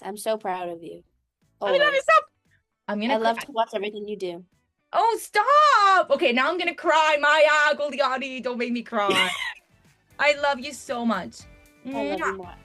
I'm so proud of you.
I love you
Always.
so. I'm
I
gonna
love
cry.
to watch everything you do.
Oh, stop. Okay, now I'm gonna cry. Maya, Goliati, don't make me cry. I love you so much.
I love
Mwah.
you more.